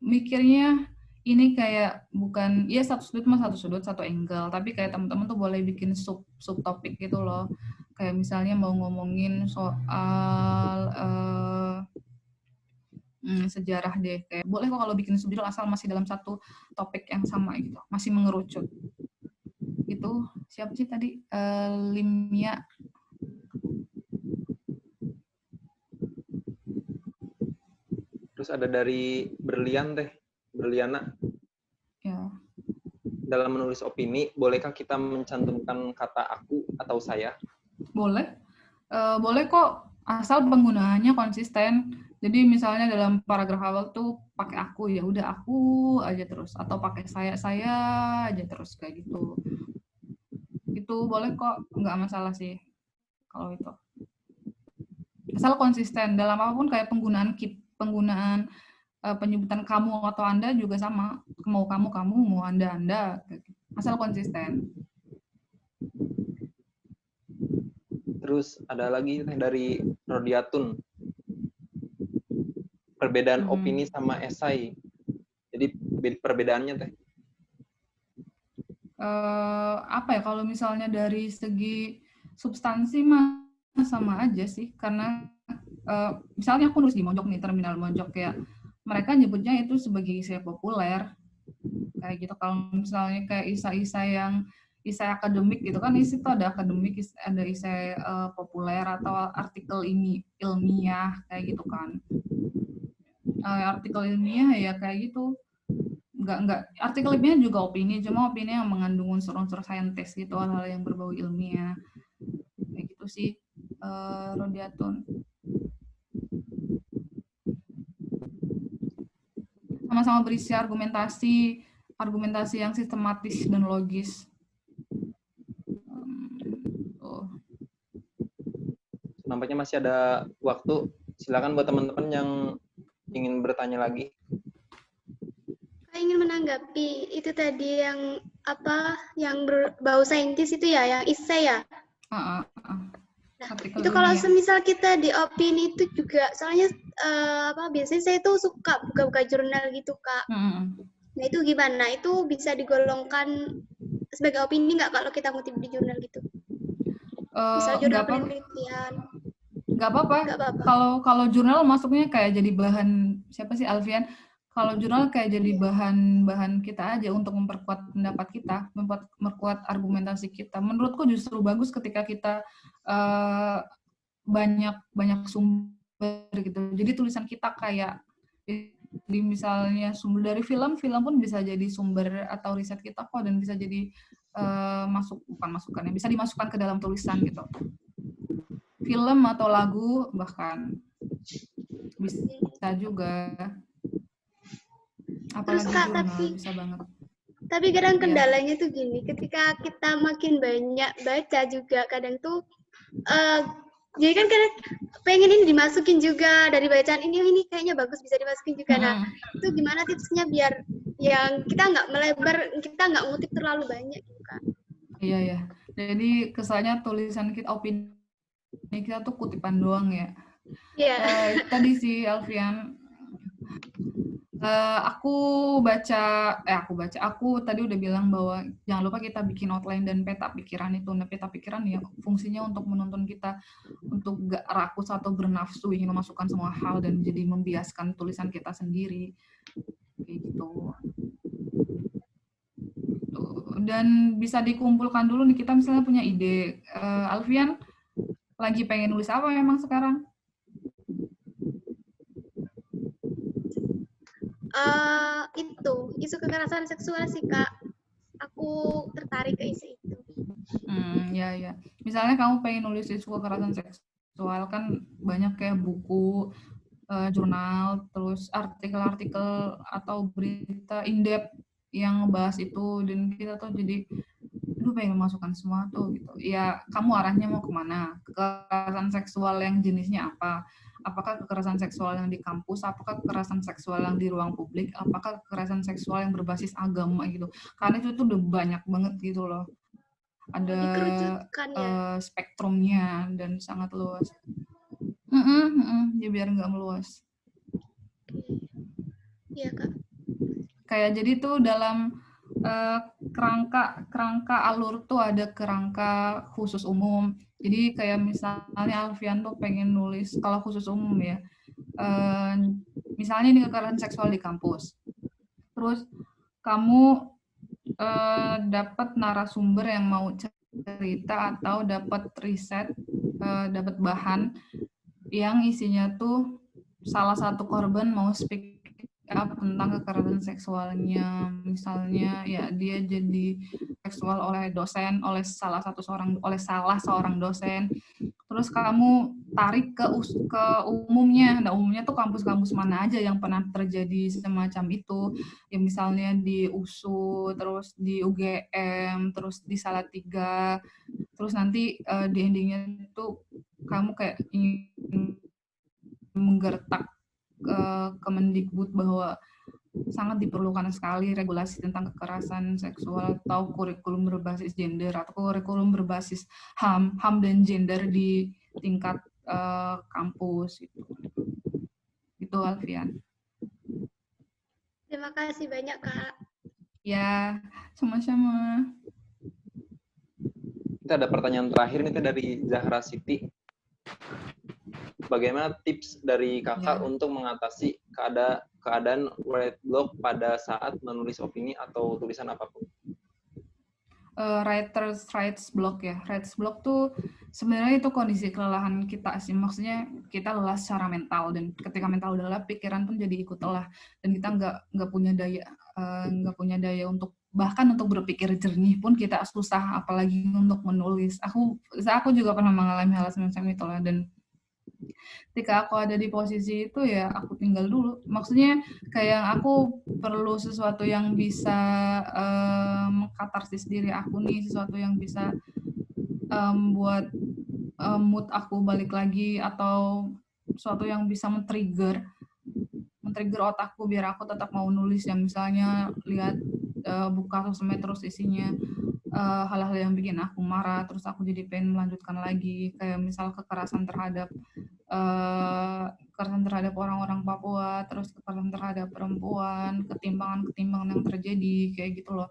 mikirnya ini kayak bukan, ya satu sudut, satu angle, tapi kayak teman-teman tuh boleh bikin subtopik gitu loh. Kayak misalnya mau ngomongin soal sejarah deh, kayak boleh kok kalau bikin subjudul asal masih dalam satu topik yang sama gitu, masih mengerucut. Itu siapa sih tadi? Limia. Terus ada dari Berliana. Ya. Dalam menulis opini, bolehkah kita mencantumkan kata aku atau saya? Boleh. Boleh kok, asal penggunaannya konsisten. Jadi misalnya dalam paragraf awal tuh pakai aku, ya udah aku aja terus, atau pakai saya aja terus, kayak gitu. Itu boleh kok, nggak masalah sih kalau itu. Asal konsisten dalam apapun, kayak penggunaan penyebutan kamu atau Anda juga sama. Mau kamu, mau Anda. Asal konsisten. Terus ada lagi dari Rodiatun. Perbedaan opini sama esai. Jadi perbedaannya Teh? Apa ya, kalau misalnya dari segi substansi mah sama aja sih, karena misalnya aku nulis di Mojok nih, Terminal Mojok, kayak mereka nyebutnya itu sebagai esai populer kayak gitu. Kalau misalnya kayak esai akademik gitu kan, itu ada akademik, ada esai populer atau artikel ilmiah kayak gitu kan. Artikel ilmiah ya kayak gitu, enggak artikel ilmiah juga opini, cuma opini yang mengandung unsur-unsur saintis gitu, hal-hal yang berbau ilmiah kayak gitu sih. Rodiatun sama-sama berisi argumentasi yang sistematis dan logis. Nampaknya masih ada waktu. Silakan buat teman-teman yang ingin bertanya lagi. Saya ingin menanggapi itu tadi yang yang berbau saintis itu ya, yang esai ya. Nah, itu kalau semisal kita di opini itu juga, soalnya biasanya saya tuh suka buka-buka jurnal gitu Kak. Nah itu gimana? Itu bisa digolongkan sebagai opini nggak kalau kita ngutip di jurnal gitu? Misal jurnal penelitian. Nggak apa-apa. Kalau jurnal masuknya kayak jadi bahan, siapa sih Alfian? Kalau jurnal kayak jadi bahan kita aja untuk memperkuat pendapat kita, memperkuat argumentasi kita. Menurutku justru bagus ketika kita banyak sumber gitu. Jadi tulisan kita kayak di misalnya sumber dari film pun bisa jadi sumber atau riset kita kok, dan bisa jadi bukan masukan ya, bisa dimasukkan ke dalam tulisan gitu. Film atau lagu bahkan bisa juga. Apalagi Terus Kak, jurnal bisa banget. Tapi kadang kendalanya tuh gini, ketika kita makin banyak baca juga kadang tuh jadi kan kadang pengen ini dimasukin juga dari bacaan ini kayaknya bagus bisa dimasukin juga. Nah, itu gimana tipsnya biar yang kita nggak melebar, kita nggak ngutip terlalu banyak gitu kan? Iya ya. Jadi kesannya tulisan kita, opini kita tuh kutipan doang ya. Iya. Tadi sih Alfian, aku tadi udah bilang bahwa jangan lupa kita bikin outline dan peta pikiran itu. Nah, peta pikiran ya fungsinya untuk menuntun kita untuk gak rakus atau bernafsu ingin memasukkan semua hal dan jadi membiaskan tulisan kita sendiri kayak gitu. Dan bisa dikumpulkan dulu nih, kita misalnya punya ide. Alfian lagi pengen nulis apa memang sekarang? Isu kekerasan seksual sih Kak. Aku tertarik ke isu itu. Ya. Misalnya kamu pengen nulis isu kekerasan seksual, kan banyak kayak buku, jurnal, terus artikel-artikel atau berita in-depth yang ngebahas itu, dan kita tuh jadi pengen memasukkan semua tuh gitu. Ya, kamu arahnya mau kemana? Kekerasan seksual yang jenisnya apa? Apakah kekerasan seksual yang di kampus? Apakah kekerasan seksual yang di ruang publik? Apakah kekerasan seksual yang berbasis agama gitu? Karena itu tuh udah banyak banget gitu loh. Ada spektrumnya dan sangat luas. Ya biar nggak meluas. Iya Kak. Kayak jadi tuh dalam kerangka alur tuh ada kerangka khusus umum. Jadi kayak misalnya Alfian tuh pengen nulis kalau khusus umum ya, misalnya ini kekerasan seksual di kampus. Terus kamu dapat narasumber yang mau cerita atau dapat riset, dapat bahan yang isinya tuh salah satu korban mau speak tentang kekerasan seksualnya, misalnya ya dia jadi seksual oleh salah seorang dosen, terus kamu tarik ke umumnya. Nah, umumnya tuh kampus-kampus mana aja yang pernah terjadi semacam itu, ya misalnya di USU, terus di UGM, terus di Salatiga, terus nanti di endingnya tuh kamu kayak ingin menggertak Kemendikbud bahwa sangat diperlukan sekali regulasi tentang kekerasan seksual atau kurikulum berbasis gender atau kurikulum berbasis HAM dan gender di tingkat kampus gitu. Itu Alfian. Terima kasih banyak Kak. Ya, sama-sama. Kita ada pertanyaan terakhir nih dari Zahra Siti. Bagaimana tips dari kakak untuk mengatasi keadaan write block pada saat menulis opini atau tulisan apapun? Writer's block ya. Writer's block tuh sebenarnya itu kondisi kelelahan kita sih. Maksudnya kita lelah secara mental, dan ketika mental udah lelah, pikiran pun jadi ikut lelah, dan kita nggak punya daya untuk bahkan untuk berpikir jernih pun kita susah, apalagi untuk menulis. Aku juga pernah mengalami hal semacam itu lah, dan ketika aku ada di posisi itu ya aku tinggal dulu. Maksudnya kayak aku perlu sesuatu yang bisa mengkatarsis diri aku nih, sesuatu yang bisa buat mood aku balik lagi, atau sesuatu yang bisa men-trigger otakku biar aku tetap mau nulis. Yang misalnya lihat buka sosmed terus isinya hal-hal yang bikin aku marah, terus aku jadi pengen melanjutkan lagi, kayak misal kekerasan terhadap orang-orang Papua, terus kekerasan terhadap perempuan, ketimpangan yang terjadi kayak gitu loh,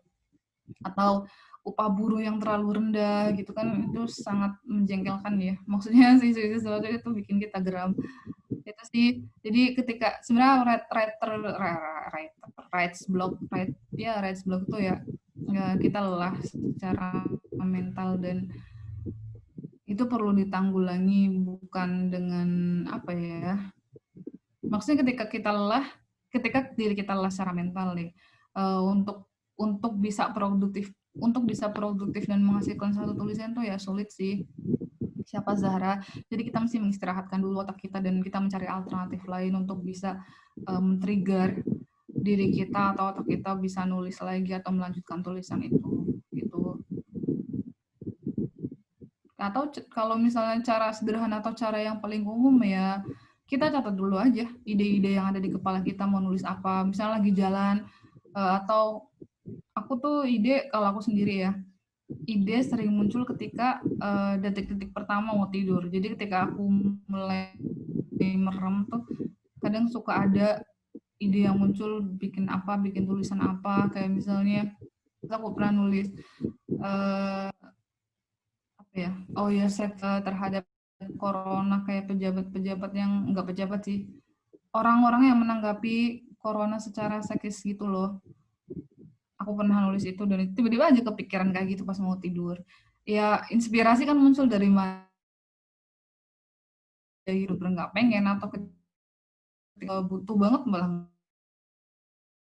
atau upah buruh yang terlalu rendah gitu kan, itu sangat menjengkelkan ya. Maksudnya sesuatu itu bikin kita geram. Itu sih. Jadi ketika sebenarnya writer's block itu ya kita lelah secara mental, dan itu itu perlu ditanggulangi, bukan dengan apa ya, maksudnya ketika diri kita lelah secara mental nih, untuk bisa produktif dan menghasilkan satu tulisan tuh ya sulit sih. Siapa Zahra? Jadi kita mesti mengistirahatkan dulu otak kita dan kita mencari alternatif lain untuk bisa men-trigger diri kita atau otak kita bisa nulis lagi atau melanjutkan tulisan itu gitu. Atau kalau misalnya cara sederhana atau cara yang paling umum ya, kita catat dulu aja ide-ide yang ada di kepala kita mau nulis apa. Misalnya lagi jalan, atau aku tuh kalau aku sendiri ya, ide sering muncul ketika detik-detik pertama mau tidur. Jadi ketika aku mulai merem tuh, kadang suka ada ide yang muncul, bikin tulisan apa, kayak misalnya aku pernah nulis terhadap corona, kayak pejabat-pejabat yang enggak pejabat sih, orang-orang yang menanggapi corona secara sekis gitu loh. Aku pernah nulis itu dan tiba-tiba aja kepikiran kayak gitu pas mau tidur. Ya inspirasi kan muncul dari mana hidup nggak pengen, atau ketika butuh banget malah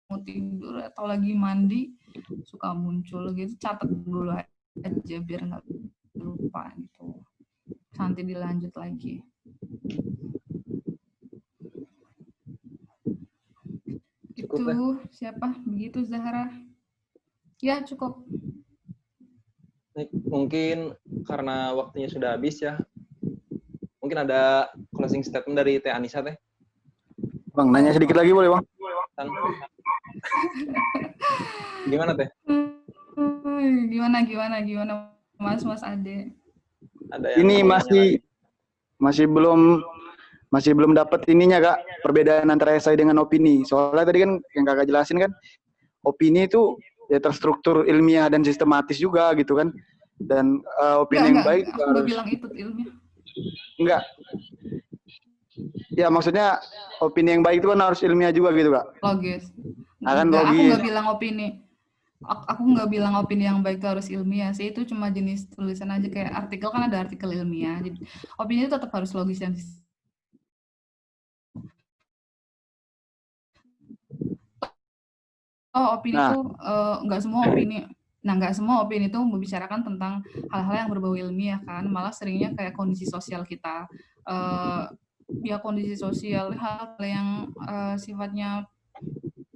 mau tidur atau lagi mandi suka muncul gitu. Catat dulu aja biar nggak lupa gitu, nanti dilanjut lagi. Cukup itu ya? Siapa begitu Zahra? Ya cukup. Mungkin karena waktunya sudah habis ya, mungkin ada closing statement dari Teh Anissa Teh. Bang, nanya sedikit lagi boleh Bang? Gimana Teh? Gimana Mas Ade? Ada yang ini masih belum dapat ininya Kak, perbedaan antara esai dengan opini. Soalnya tadi kan yang Kakak jelasin kan, opini itu ya terstruktur ilmiah dan sistematis juga gitu kan. Dan opini yang baik aku harus bilang itu ilmiah. Enggak. Ya maksudnya opini yang baik itu kan harus ilmiah juga gitu Kak. Logis. Nah, kan Aku logis. nggak bilang opini. Aku nggak bilang opini yang baik itu harus ilmiah sih, itu cuma jenis tulisan aja, kayak artikel kan ada artikel ilmiah. Jadi opini itu tetap harus logis dan opini itu nggak semua opini itu membicarakan tentang hal-hal yang berbau ilmiah kan, malah seringnya kayak kondisi sosial kita, kondisi sosial, hal yang sifatnya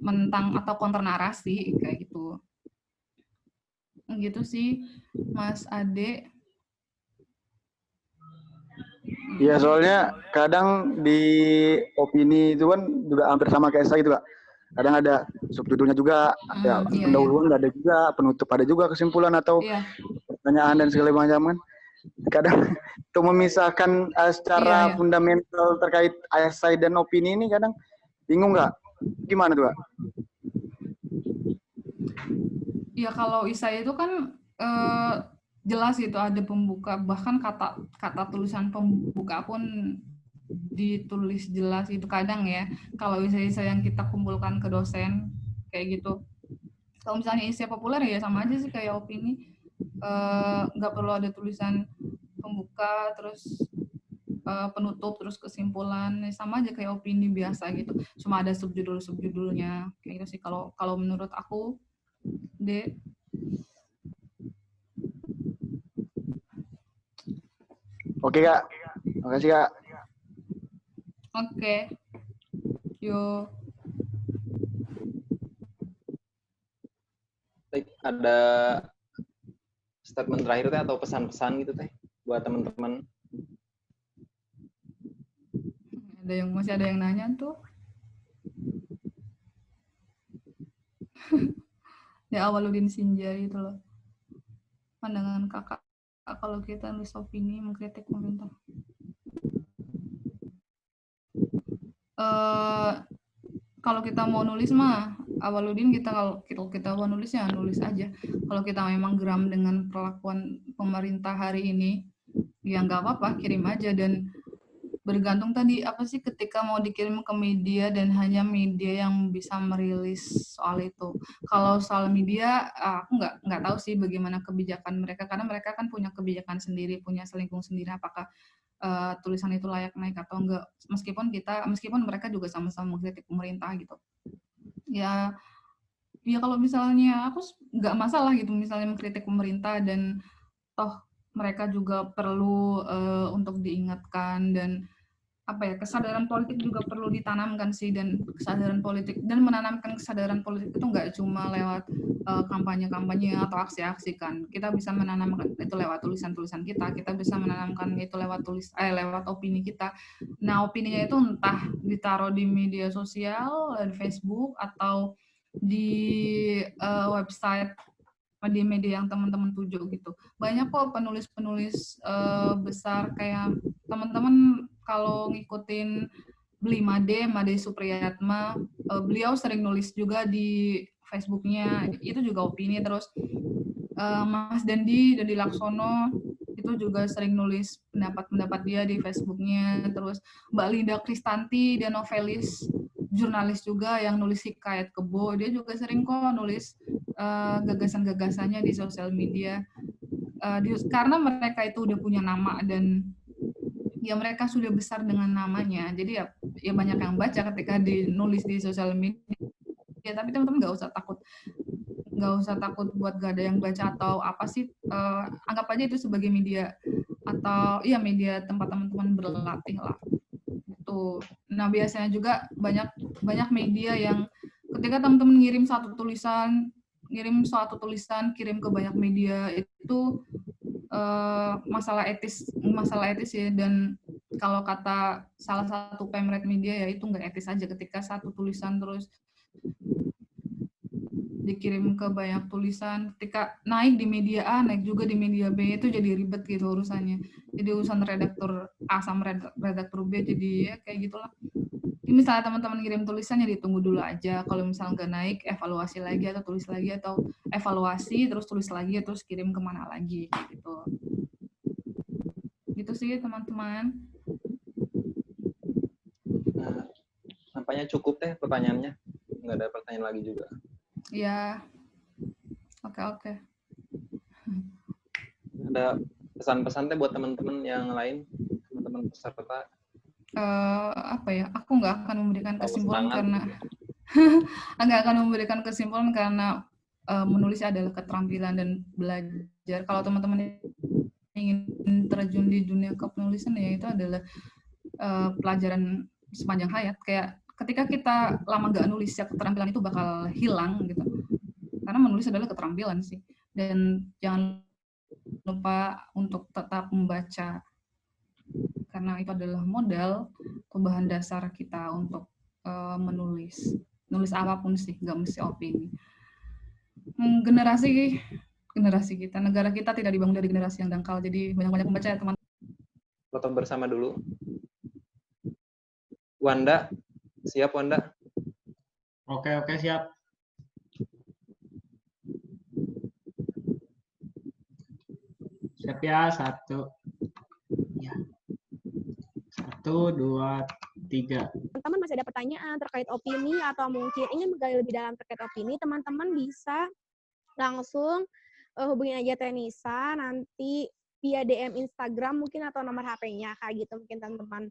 menentang atau kontra narasi kayak gitu. Gitu sih Mas Ade. Iya, soalnya kadang di opini itu kan juga hampir sama kayak esai gitu Kak. Kadang ada subjudulnya juga, ada pendahuluan ada juga, penutup ada juga, kesimpulan atau pertanyaan dan segala macam kan. Kadang untuk memisahkan secara fundamental terkait esai dan opini ini kadang bingung nggak? Gimana tuh Kak? Ya kalau esai itu kan jelas gitu, ada pembuka, bahkan kata tulisan pembuka pun ditulis jelas itu kadang ya. Kalau esai-esai yang kita kumpulkan ke dosen kayak gitu, kalau misalnya esai populer ya sama aja sih kayak opini, nggak perlu ada tulisan pembuka terus penutup terus kesimpulan, sama aja kayak opini biasa gitu, cuma ada subjudulnya kayak gitu sih kalau menurut aku. Oke Kak, makasih Kak. Oke. Yuk. Ada statement terakhir Teh atau pesan-pesan gitu Teh buat teman-teman? Masih ada yang nanya tuh. Ya Awaludin Sinjai itu loh. Pandangan kakak kalau kita nulis opini mengkritik pemerintah. Kalau kita mau nulis mah Awaludin, kalau kita mau nulis ya nulis aja. Kalau kita memang geram dengan perlakuan pemerintah hari ini, ya nggak apa-apa, kirim aja. Dan bergantung tadi apa sih ketika mau dikirim ke media dan hanya media yang bisa merilis soal itu. Kalau soal media aku nggak tahu sih bagaimana kebijakan mereka, karena mereka kan punya kebijakan sendiri, punya selingkuh sendiri, apakah tulisan itu layak naik atau enggak, meskipun mereka juga sama-sama mengkritik pemerintah gitu. Ya kalau misalnya aku nggak masalah gitu misalnya mengkritik pemerintah, dan toh mereka juga perlu untuk diingatkan, dan kesadaran politik juga perlu ditanamkan sih, dan kesadaran politik dan menanamkan kesadaran politik itu nggak cuma lewat kampanye-kampanye atau aksi-aksi kan. Kita bisa menanamkan itu lewat tulisan-tulisan kita bisa menanamkan itu lewat lewat opini kita. Nah, opininya itu entah ditaruh di media sosial, di Facebook, atau di website, di media yang teman-teman tuju gitu. Banyak kok penulis-penulis besar, kayak teman-teman kalau ngikutin Made Supriyatma, beliau sering nulis juga di Facebooknya, itu juga opini. Terus Mas Dandi Laksono itu juga sering nulis pendapat-pendapat dia di Facebooknya. Terus Mbak Linda Kristanti, dia novelis, jurnalis juga yang nulis Hikayat Kebo, dia juga sering kok nulis gagasan-gagasannya di sosial media. Karena mereka itu udah punya nama, dan ya mereka sudah besar dengan namanya, jadi ya banyak yang baca ketika dinulis di sosial media. Tapi teman-teman nggak usah takut buat gak ada yang baca atau apa sih, anggap aja itu sebagai media, atau iya media tempat teman-teman berlatih lah gitu. Nah, biasanya juga banyak media yang ketika teman-teman kirim suatu tulisan kirim ke banyak media, itu masalah etis ya. Dan kalau kata salah satu pemret media, ya itu nggak etis aja ketika satu tulisan terus dikirim ke banyak tulisan, ketika naik di media A naik juga di media B, itu jadi ribet gitu urusannya. Jadi urusan redaktur A sama redaktur B, jadi ya kayak gitulah. Jadi misalnya teman-teman kirim tulisannya, ditunggu dulu aja. Kalau misalnya nggak naik, evaluasi lagi atau tulis lagi, atau evaluasi terus tulis lagi terus kirim kemana lagi gitu. Gitu sih teman-teman. Nah, nampaknya cukup deh pertanyaannya. Nggak ada pertanyaan lagi juga. Ya. Oke. Ada pesan-pesan teh buat teman-teman yang lain, teman-teman peserta? Aku nggak akan memberikan kesimpulan karena menulis adalah keterampilan dan belajar. Kalau teman-teman ingin terjun di dunia kepenulisan, ya itu adalah pelajaran sepanjang hayat. Kayak ketika kita lama nggak nulis, ya keterampilan itu bakal hilang gitu. Karena menulis adalah keterampilan sih. Dan jangan lupa untuk tetap membaca, karena itu adalah modal atau bahan dasar kita untuk menulis apapun sih, nggak mesti opini. Generasi kita, negara kita tidak dibangun dari generasi yang dangkal, jadi banyak-banyak membaca ya teman. Foto bersama dulu. Wanda, siap Wanda? Oke, siap. Siap ya, 1. Ya. 1, 2, 3. Teman-teman masih ada pertanyaan terkait opini atau mungkin ingin menggali lebih dalam terkait opini, teman-teman bisa langsung hubungin aja Tenisa nanti via DM Instagram mungkin atau nomor HP-nya kayak gitu mungkin teman-teman.